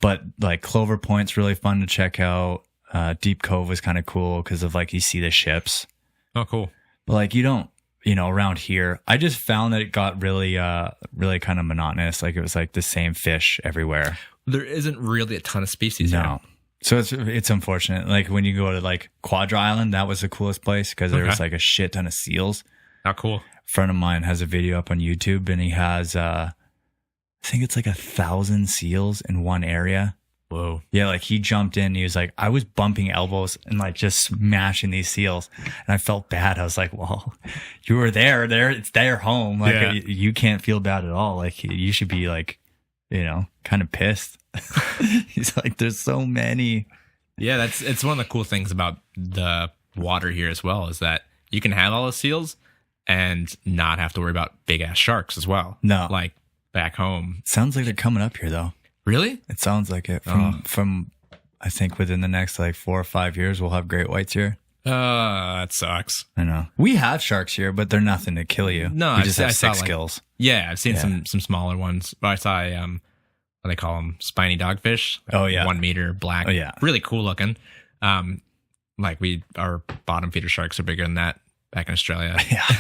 But like Clover Point's really fun to check out. Deep Cove was kind of cool because of like you see the ships. Oh, cool. But like you don't, around here, I just found that it got really kind of monotonous. Like it was like the same fish everywhere. There isn't really a ton of species here. So it's unfortunate. Like when you go to like Quadra Island, that was the coolest place because there was like a shit ton of seals. Oh, cool. A friend of mine has a video up on YouTube and he has, I think it's like 1,000 seals in one area. Whoa. Yeah, like he jumped in. He was like, I was bumping elbows and like just smashing these seals. And I felt bad. I was like, well, you were there. It's their home. Like you can't feel bad at all. Like you should be like, kind of pissed. He's like, there's so many. Yeah, it's one of the cool things about the water here as well is that you can have all the seals and not have to worry about big ass sharks as well. No. Like back home. Sounds like they're coming up here though. Really? It sounds like it. From I think within the next like 4 or 5 years, we'll have great whites here. That sucks. I know. We have sharks here, but they're nothing to kill you. No, we just have 6 gills. Yeah, I've seen some smaller ones. But I saw what do they call them? Spiny dogfish. Oh yeah, 1 meter, black. Oh yeah, really cool looking. Like our bottom feeder sharks are bigger than that back in Australia.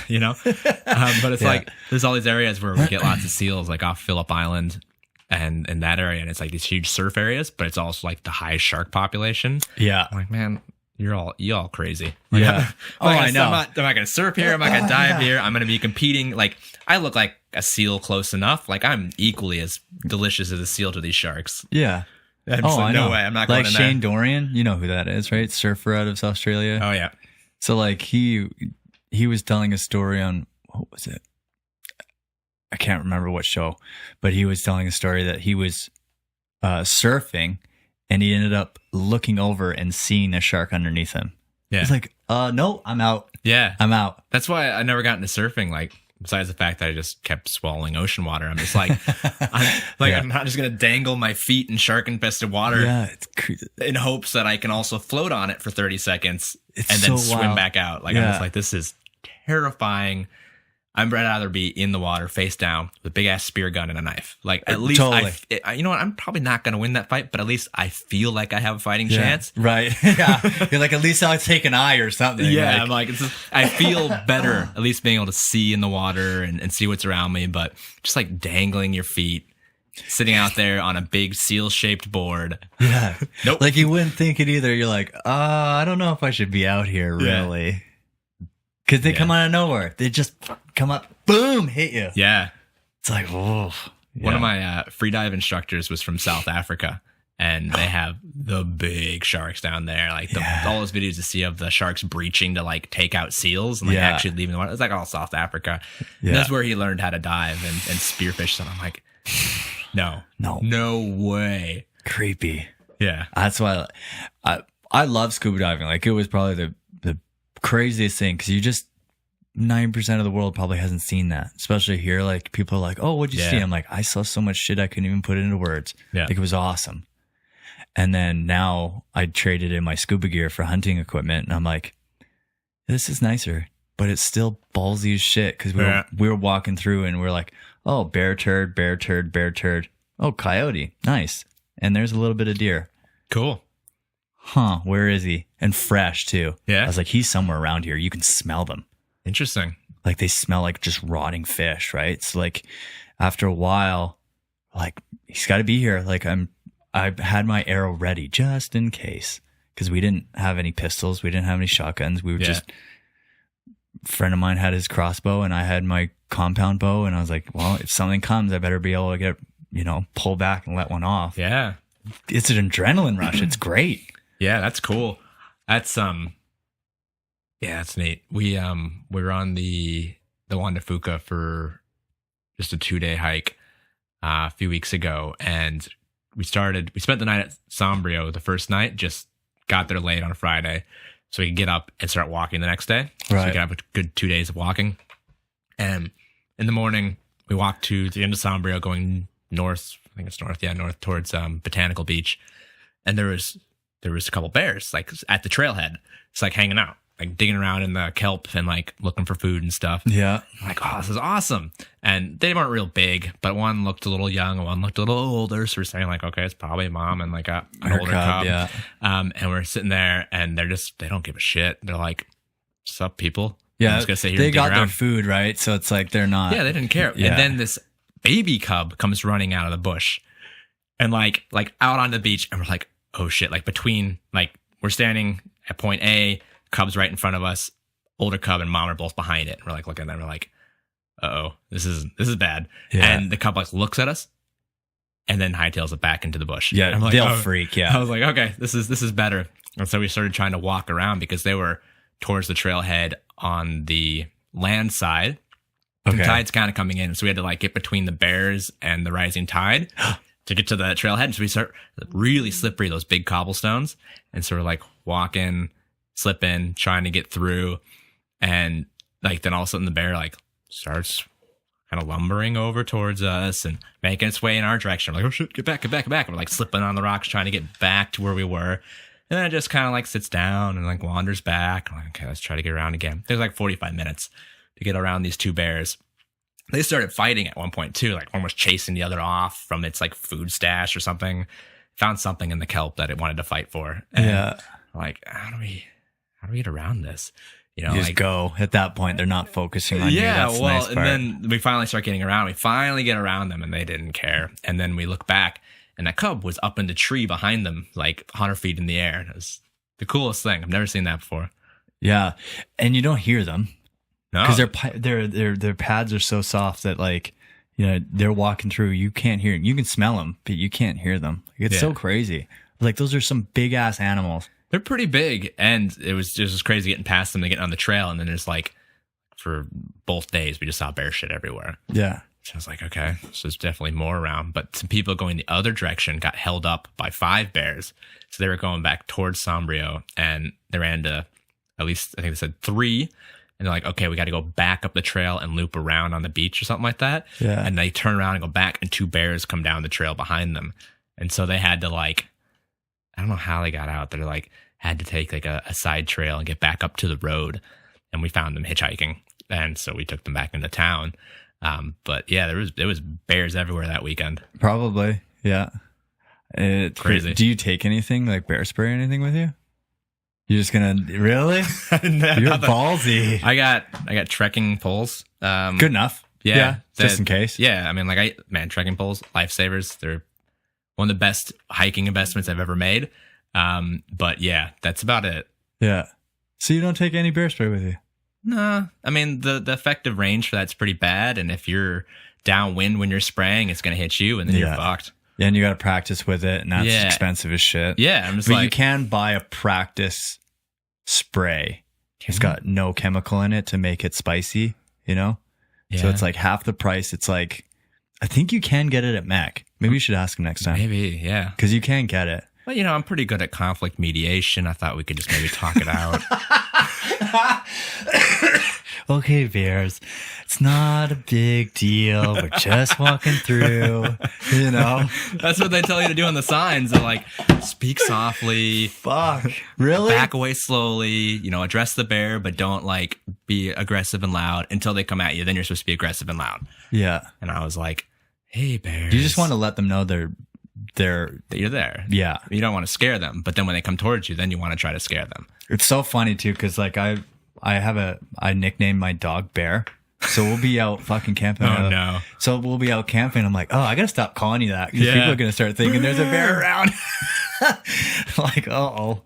Yeah, but it's like there's all these areas where we get lots of seals, like off Phillip Island. And in that area, and it's like these huge surf areas, but it's also like the high shark population. Yeah, I'm like, man, y'all crazy. Like, yeah. I know. I'm not going to surf here. I'm not going to dive here. I'm going to be competing. Like I look like a seal close enough. Like I'm equally as delicious as a seal to these sharks. Yeah. I'm just like, no way. I'm not going like to Shane Dorian. You know who that is, right? Surfer out of Australia. Oh yeah. So like he was telling a story on what was it? I can't remember what show, but he was telling a story that he was surfing and he ended up looking over and seeing a shark underneath him. Yeah. He's like, no, I'm out. Yeah. I'm out. That's why I never got into surfing. Like, besides the fact that I just kept swallowing ocean water, I'm just like, I'm not just going to dangle my feet in shark infested water in hopes that I can also float on it for 30 seconds and then swim back out. Like, I'm just like, this is terrifying. I'd rather be in the water face down with a big ass spear gun and a knife. Like at least Totally. you know what? I'm probably not going to win that fight, but at least I feel like I have a fighting chance. Right. Yeah. You're like, at least I'll take an eye or something. Yeah, Like, I'm like, I feel better at least being able to see in the water and see what's around me, but just like dangling your feet, sitting out there on a big seal-shaped board. yeah. Nope. Like you wouldn't think it either. You're like, I don't know if I should be out here Yeah. really. Because they come out of nowhere. They just come up, boom, hit you. Yeah. It's like, oh. One of my free dive instructors was from South Africa, and they have the big sharks down there. Like all those videos you see of the sharks breaching to like take out seals and like Yeah. actually leaving the water. It's like all South Africa. Yeah. And that's where he learned how to dive and spearfish. And I'm like, no way. creepy. Yeah. That's why I love scuba diving. Like it was probably the craziest thing because you just 9% of the world probably hasn't seen that. Especially here, like people are like, "Oh, what'd you see?" I'm like, "I saw so much shit I couldn't even put it into words." Yeah. Like it was awesome. And then now I traded in my scuba gear for hunting equipment, and I'm like, "This is nicer." But it's still ballsy as shit because we were walking through and we're like, "Oh, bear turd, bear turd, bear turd. Oh, coyote, nice." And there's a little bit of deer. Cool. Huh, where is he? And fresh too. Yeah. I was like, he's somewhere around here. You can smell them. Interesting. Like they smell like just rotting fish, right? So like after a while, like he's got to be here. Like I had my arrow ready just in case because we didn't have any pistols. We didn't have any shotguns. We were just, a friend of mine had his crossbow and I had my compound bow. And I was like, well, if something comes, I better be able to get, pull back and let one off. Yeah. It's an adrenaline rush. It's great. Yeah, that's cool. That's that's neat. We were on the Juan de Fuca for just a 2-day hike a few weeks ago, and we spent the night at Sombrio the first night, just got there late on a Friday so we could get up and start walking the next day. So we could have a good 2 days of walking. And in the morning we walked to the end of Sombrio going north, I think it's north towards Botanical Beach. And there was a couple bears like at the trailhead. It's like hanging out, like digging around in the kelp and like looking for food and stuff. Yeah. I'm like, oh, this is awesome. And they weren't real big, but one looked a little young and one looked a little older. So we're saying like, okay, it's probably a mom and like an older cub. Yeah. And we're sitting there and they don't give a shit. They're like, what's up, people? I'm Yeah. just gonna sit here They and dig got their around. food, right? So it's like they're not. Yeah, they didn't care. Yeah. And then this baby cub comes running out of the bush and like out on the beach. And we're like, oh shit. Like between, like we're standing at point A, cub's right in front of us, older cub and mom are both behind it. And we're like looking at them. We're like, uh-oh, this is bad. Yeah. And the cub like looks at us and then hightails it back into the bush. Yeah. And I'm like, They'll oh. freak. I Yeah. was like, okay, this is better. And so we started trying to walk around because they were towards the trailhead on the land side. Okay. The tide's kind of coming in. So we had to like get between the bears and the rising tide to get to the trailhead. So we start really slippery, those big cobblestones. And so we're like walking, slipping, trying to get through. And like then all of a sudden the bear like starts kind of lumbering over towards us and making its way in our direction. We're like, oh shit, get back. And we're like slipping on the rocks, trying to get back to where we were. And then it just kind of like sits down and like wanders back. I'm like, okay, let's try to get around again. There's like 45 minutes to get around these two bears. They started fighting at one point too. Like one was chasing the other off from its like food stash or something. Found something in the kelp that it wanted to fight for. And Yeah. I'm like, how do we get around this? You know, You just like, go. At that point, they're not focusing on you. yeah, That's the well, nice and part. then we finally start getting around. We finally get around them, and they didn't care. And then we look back, and that cub was up in the tree behind them, like 100 feet in the air. And it was the coolest thing. I've never seen that before. Yeah. And you don't hear them No, because their pads are so soft that like, they're walking through. You can't hear them. You can smell them, but you can't hear them. It's so crazy. Like those are some big ass animals. they're pretty big, and it was just crazy getting past them. They get on the trail, and then there's like, for both days, we just saw bear shit everywhere. Yeah. So I was like, okay, so there's definitely more around. But some people going the other direction got held up by 5 bears. So they were going back towards Sombrio, and they ran to at least, I think they said 3. And they're like, okay, we got to go back up the trail and loop around on the beach or something like that. Yeah. And they turn around and go back, and 2 bears come down the trail behind them. And so they had to like, I don't know how they got out. They're like, had to take like a side trail and get back up to the road. And we found them hitchhiking. and so we took them back into town. But yeah, there was bears everywhere that weekend. Probably. Yeah. It's Crazy. Do you take anything like bear spray or anything with you? You're just gonna really? You're ballsy. I got trekking poles. Good enough. Yeah, just in case. Yeah, I mean, like trekking poles, lifesavers. They're one of the best hiking investments I've ever made. But yeah, that's about it. Yeah. So you don't take any bear spray with you? Nah, I mean the effective range for that's pretty bad, and if you're downwind when you're spraying, it's gonna hit you, and then you're fucked. Yeah, and you got to practice with it, and that's expensive as shit. Yeah, I'm just but you can buy a practice spray. It's got no chemical in it to make it spicy, you know? Yeah. So it's like half the price. It's like, I think you can get it at Mac. Maybe you should ask him next time. Maybe, yeah. Because you can get it. Well, you know, I'm pretty good at conflict mediation. I thought we could just maybe talk it out. Okay, bears, it's not a big deal. We're just walking through, you know. That's what they tell you to do on the signs. They're like, speak softly. Fuck. Really? Back away slowly. You know, address the bear, but don't like be aggressive and loud until they come at you. Then you're supposed to be aggressive and loud. Yeah. And I was like, hey, bears. You just want to let them know that you're there. Yeah. You don't want to scare them, but then when they come towards you, then you want to try to scare them. It's so funny too, because like I nicknamed my dog Bear. So we'll be out fucking camping. Oh no. So we'll be out camping. I'm like, oh, I gotta stop calling you that because people are gonna start thinking there's a bear around. Like, oh.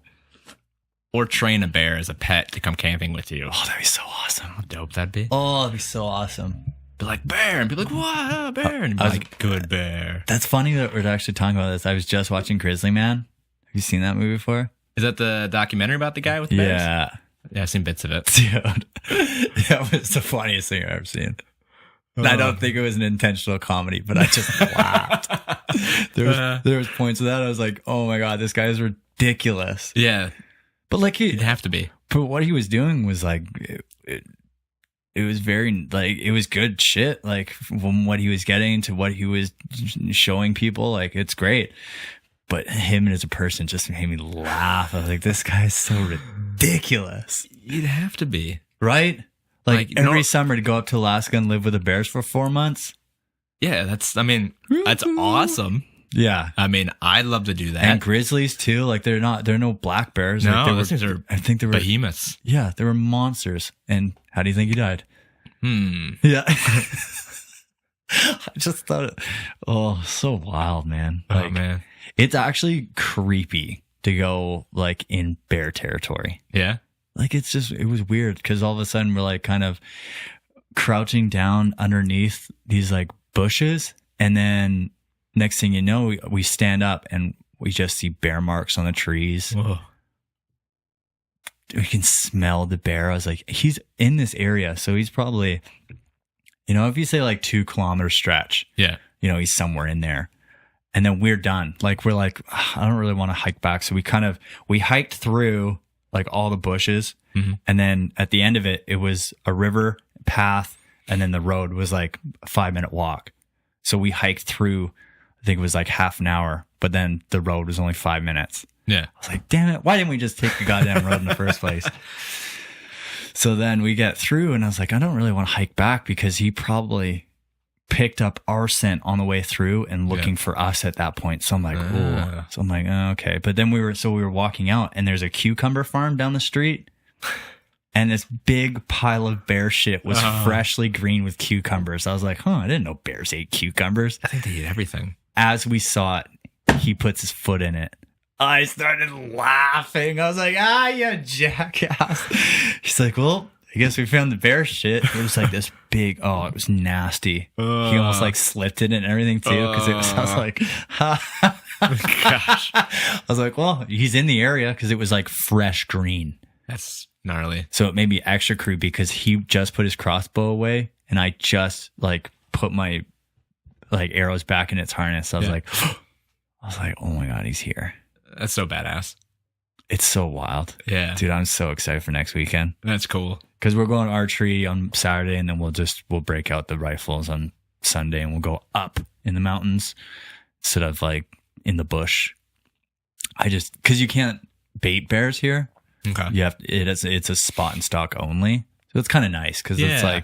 Or train a bear as a pet to come camping with you. Oh, that'd be so awesome. How dope that'd be. Oh, that'd be so awesome. Be like, bear, and be like, what, bear? And be like, good bear. That's funny that we're actually talking about this. I was just watching Grizzly Man. Have you seen that movie before? Is that the documentary about the guy with the bears? Yeah, I've seen bits of it. Dude, that was the funniest thing I've ever seen. I don't think it was an intentional comedy, but I just laughed. There was points of that I was like, oh my God, this guy is ridiculous. Yeah. But like he'd have to be. But what he was doing was like, it was very, like, it was good shit. Like from what he was getting to what he was showing people, like it's great. But him as a person just made me laugh. I was like, this guy's so ridiculous. You'd have to be. Right? Like every summer to go up to Alaska and live with the bears for 4 months. Yeah, that's awesome. Yeah. I mean, I'd love to do that. And grizzlies too. Like they're no black bears. No, like those things are behemoths. Yeah, they were monsters. And how do you think he died? Yeah. I just thought so wild, man. Like, oh man. It's actually creepy to go like in bear territory. Yeah. Like it was weird because all of a sudden we're like kind of crouching down underneath these like bushes. And then next thing you know, we stand up and we just see bear marks on the trees. Whoa. We can smell the bear. I was like, he's in this area. So he's probably, if you say like 2 kilometer stretch, yeah, he's somewhere in there. And then we're done. Like, we're like, I don't really want to hike back. So we hiked through like all the bushes. Mm-hmm. And then at the end of it, it was a river path. And then the road was like a 5-minute walk. So we hiked through, I think it was like half an hour, but then the road was only 5 minutes. Yeah. I was like, damn it. Why didn't we just take the goddamn road in the first place? So then we get through and I was like, I don't really want to hike back because he probably picked up our scent on the way through and looking for us at that point. So I'm like, oh, okay. But then we were walking out and there's a cucumber farm down the street and this big pile of bear shit was freshly green with cucumbers. I was like, I didn't know bears ate cucumbers. I think they eat everything. As we saw it, he puts his foot in it. I started laughing. I was like, you jackass. He's like, well, I guess we found the bear shit. It was like this big, it was nasty. He almost like slipped in it and everything too. Cause I was like, gosh. I was like, well, he's in the area because it was like fresh green. That's gnarly. So it made me extra creepy because he just put his crossbow away and I just like put my like arrows back in its harness. I was like, oh my God, he's here. That's so badass. It's so wild. Yeah. Dude, I'm so excited for next weekend. That's cool. Because we're going archery on Saturday and then we'll break out the rifles on Sunday and we'll go up in the mountains instead of like in the bush. Because you can't bait bears here. Okay. It's a spot and stock only. So it's kind of nice because it's Yeah.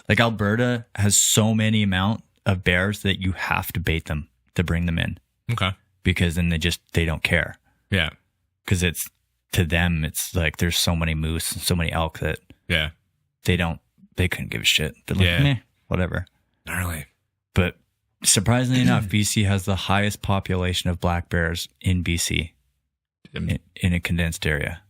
like Alberta has so many amount of bears that you have to bait them to bring them in Okay. because then they don't care Yeah. because it's to them it's like there's so many moose and so many elk that Yeah. they couldn't give a shit. They're like, Yeah. meh, whatever. Gnarly. But surprisingly enough, BC has the highest population of black bears in BC in a condensed area.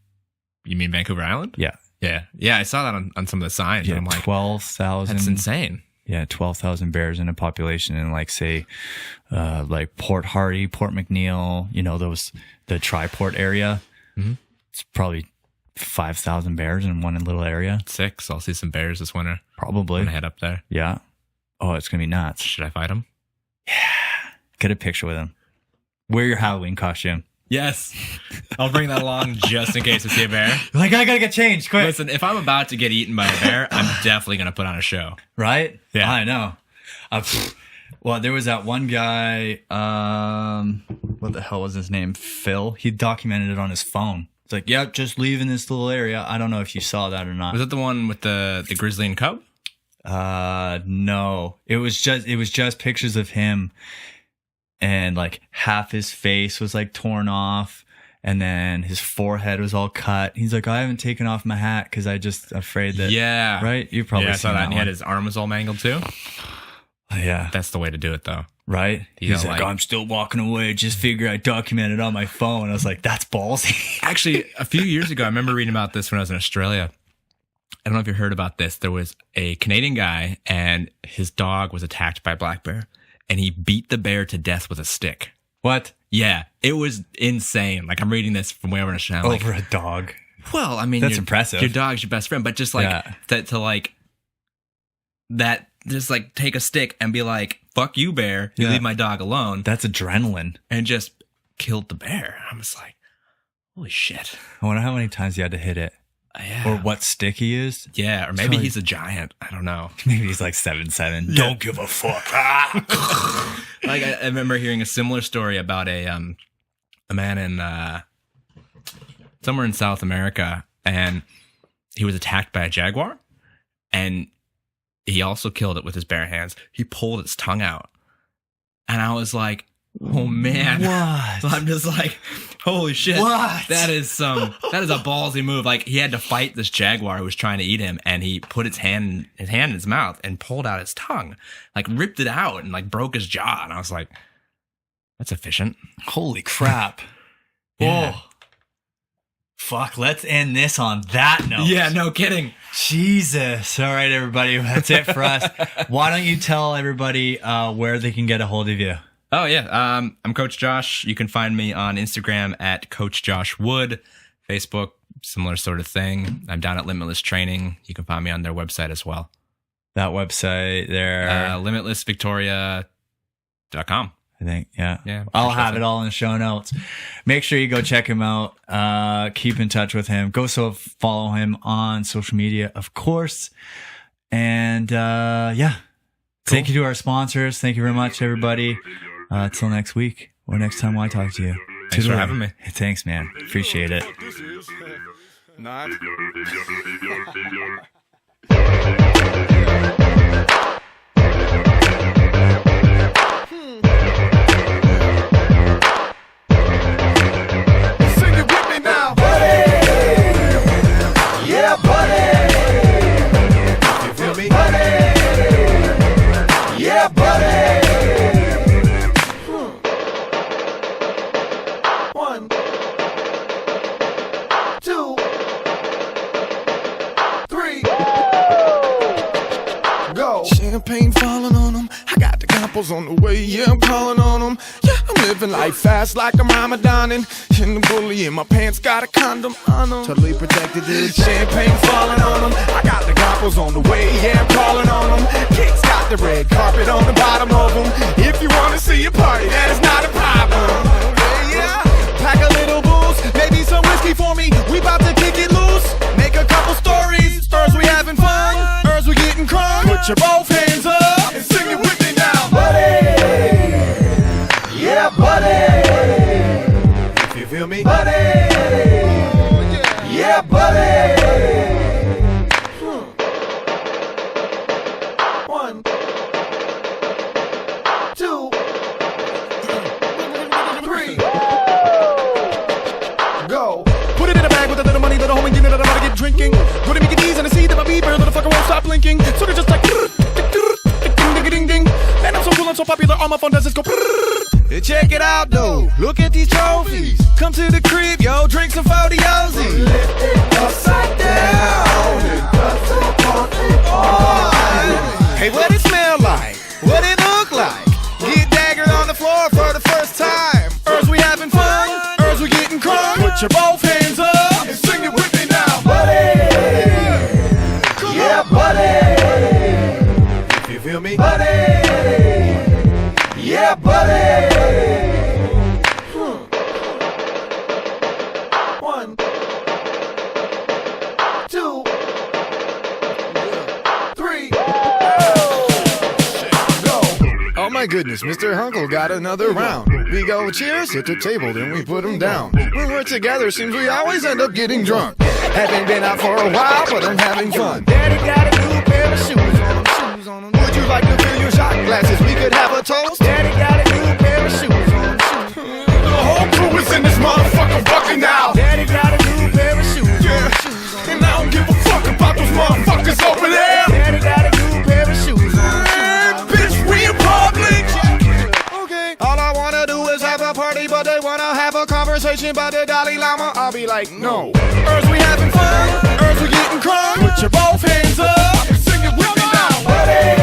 You mean Vancouver Island? Yeah. Yeah. Yeah. I saw that on some of the signs. Yeah, and I'm like, 12,000. that's insane. Yeah, 12,000 bears in a population in like say like Port Hardy, Port McNeil, the Tri-Port area. Mhm. It's probably 5,000 bears in one little area. 6. I'll see some bears this winter Probably. when I head up there. Yeah. Oh, it's going to be nuts. Should I fight them? Get a picture with them. Wear your Halloween costume. Yes. I'll bring that along just in case I see a bear. Like, I got to get changed quick. Listen, if I'm about to get eaten by a bear, I'm definitely going to put on a show. Right? Yeah. I know. Well, there was that one guy, what the hell was his name? Phil. He documented it on his phone. It's like, yep, just leaving this little area. I don't know if you saw that or not. Was that the one with the grizzly and cub? No. It was just pictures of him and like half his face was like torn off and then his forehead was all cut. He's like, I haven't taken off my hat because I just afraid that. Yeah. Right? You probably Yeah, I saw seen that. And he had one. his arm was all mangled too. Yeah. That's the way to do it, though. Right? You He's know, like, like- I'm still walking away. Just figure I documented on my phone. I was like, that's ballsy. Actually, a few years ago, I remember reading about this when I was in Australia. I don't know if you heard about this. There was a Canadian guy and his dog was attacked by a black bear and he beat the bear to death with a stick. What? Yeah, it was insane. Like, I'm reading this from way over in Australia. I'm like, Over a dog. well, I mean, That's your- impressive. Your dog's your best friend, but just like Yeah. to like that, just like take a stick and be like, "Fuck you, bear! You Yeah. leave my dog alone," That's adrenaline. and just killed the bear. I was like, "Holy shit!" I wonder how many times you had to hit it Yeah. or what stick he used. Yeah, or maybe Probably- he's a giant. I don't know. Maybe he's like 7'7". Don't give a fuck. Like I remember hearing a similar story about a man in somewhere in South America, and he was attacked by a jaguar, and he also killed it with his bare hands. He pulled its tongue out, and I was like, "Oh man!" What? So I'm just like, "Holy shit!" What? That is a ballsy move. Like he had to fight this jaguar who was trying to eat him, and he put his hand in his mouth and pulled out his tongue, like ripped it out and like broke his jaw. And I was like, "That's efficient." Holy crap. Yeah. Whoa. Fuck, let's end this on that note. Yeah, no kidding. Jesus. All right, everybody. That's it for us. Why don't you tell everybody where they can get a hold of you? Oh yeah, I'm Coach Josh. You can find me on Instagram at Coach Josh Wood, Facebook, similar sort of thing. I'm down at Limitless Training. You can find me on their website as well. That website there. LimitlessVictoria.com. I think, yeah. Yeah, I'll pretty sure have so. it all in the show notes. Make sure you go check him out. Keep in touch with him. Go follow him on social media, of course. And yeah. Thank you to our sponsors. Thank you very much, everybody. Till next week or next time I talk to you. Thanks for Toodaloo. having me. Thanks, man. Appreciate it. This is not. Sing it with me now, buddy. Yeah, buddy. You feel me, buddy? Yeah, buddy. One, two, three. Go. Champagne falling on them. I got the couples on the way. Yeah, I'm calling on them. Yeah, I'm living life fast like I'm Ramadanin. And the bully in my pants got a condom on them. Totally protected, dude. Champagne falling on them. I got the couples on the way. Yeah, I'm calling on them. Kids got the red carpet on the bottom of them. If you wanna see a party, that is not a problem. Yeah, pack a little booze, maybe some whiskey for me. We bout to kick it loose. Make a couple stories. Spurs, we having fun. Ers, we getting crunk. Put your both hands up and sing it with me now, buddy. Yeah, buddy. If you feel me, buddy. Yeah, buddy. thinking that I'm about to get drinking. Go to make it easy and I see that my beeper, little fucker won't stop blinking. So they're just like, ding, ding, ding. Man, I'm so cool, I'm so popular, all my phone does is go. Check it out, though. Look at these trophies. Come to the crib, yo, drink some 40 Ozzy. Upside down. Hey, what it smell like? What it look like? Get daggered on the floor for the first time. We having fun, we getting crunk. Put your both hands up and sing it with me now, buddy. Yeah, buddy. If you feel me, buddy. Yeah, buddy. 1, 2, 3. Go. Oh my goodness, Mr. Hunkle got another round. We go cheers, hit the table, then we put them down. When we're together, seems we always end up getting drunk. Haven't been out for a while, but I'm having fun. Daddy got a new pair of shoes on them. Would you like to fill your shot glasses? We could have a toast. Daddy got a new pair of shoes on them. The whole crew is in this motherfucker fucking now. Daddy got a new pair of shoes on them. And I don't give a fuck about those motherfuckers over there. Daddy got a new pair of shoes on them. Bitch, we in public. Okay. All I wanna do is have a party, but they wanna have a conversation about the Dalai Lama. I'll be like, no. We having fun, we getting crunk. Put your both hands up and sing it with me now, buddy.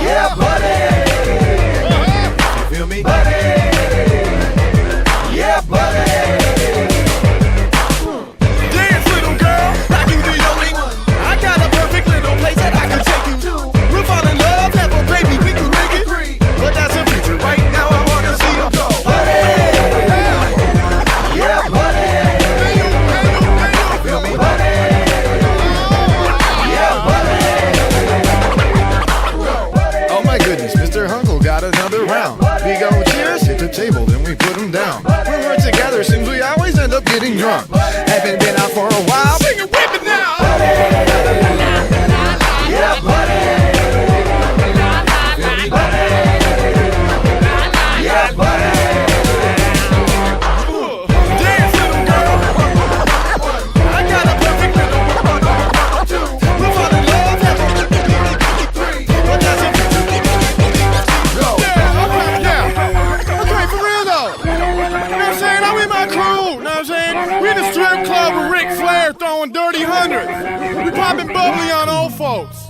Yeah, buddy. You feel me, buddy? Yeah, buddy. Dance, little girl, like you the only one. I got a perfect little place that I can take you to. We'll fall in love, have a baby, we can make it. But that's the future. Right now I wanna see you go, buddy. Yeah, buddy. Feel me, buddy. Yeah, buddy. Oh my goodness, Mr. Hunkle got another round. We go cheers, hit the table, then we put them down. When we're together, seems we always end up getting drunk. Haven't been out for a while. Sing it with me now. Yeah, buddy. Feel me, buddy. Yeah, buddy. Dance, little girl. I got a perfect little 1, 2. We'll fall in love, have a 3. But that's a go. Yeah. Okay, for real though. You know what I'm saying? I'm with my crew. You know what I'm saying? We in the strip club with Ric Flair throwing dirty hundreds. We popping bubbly on old folks.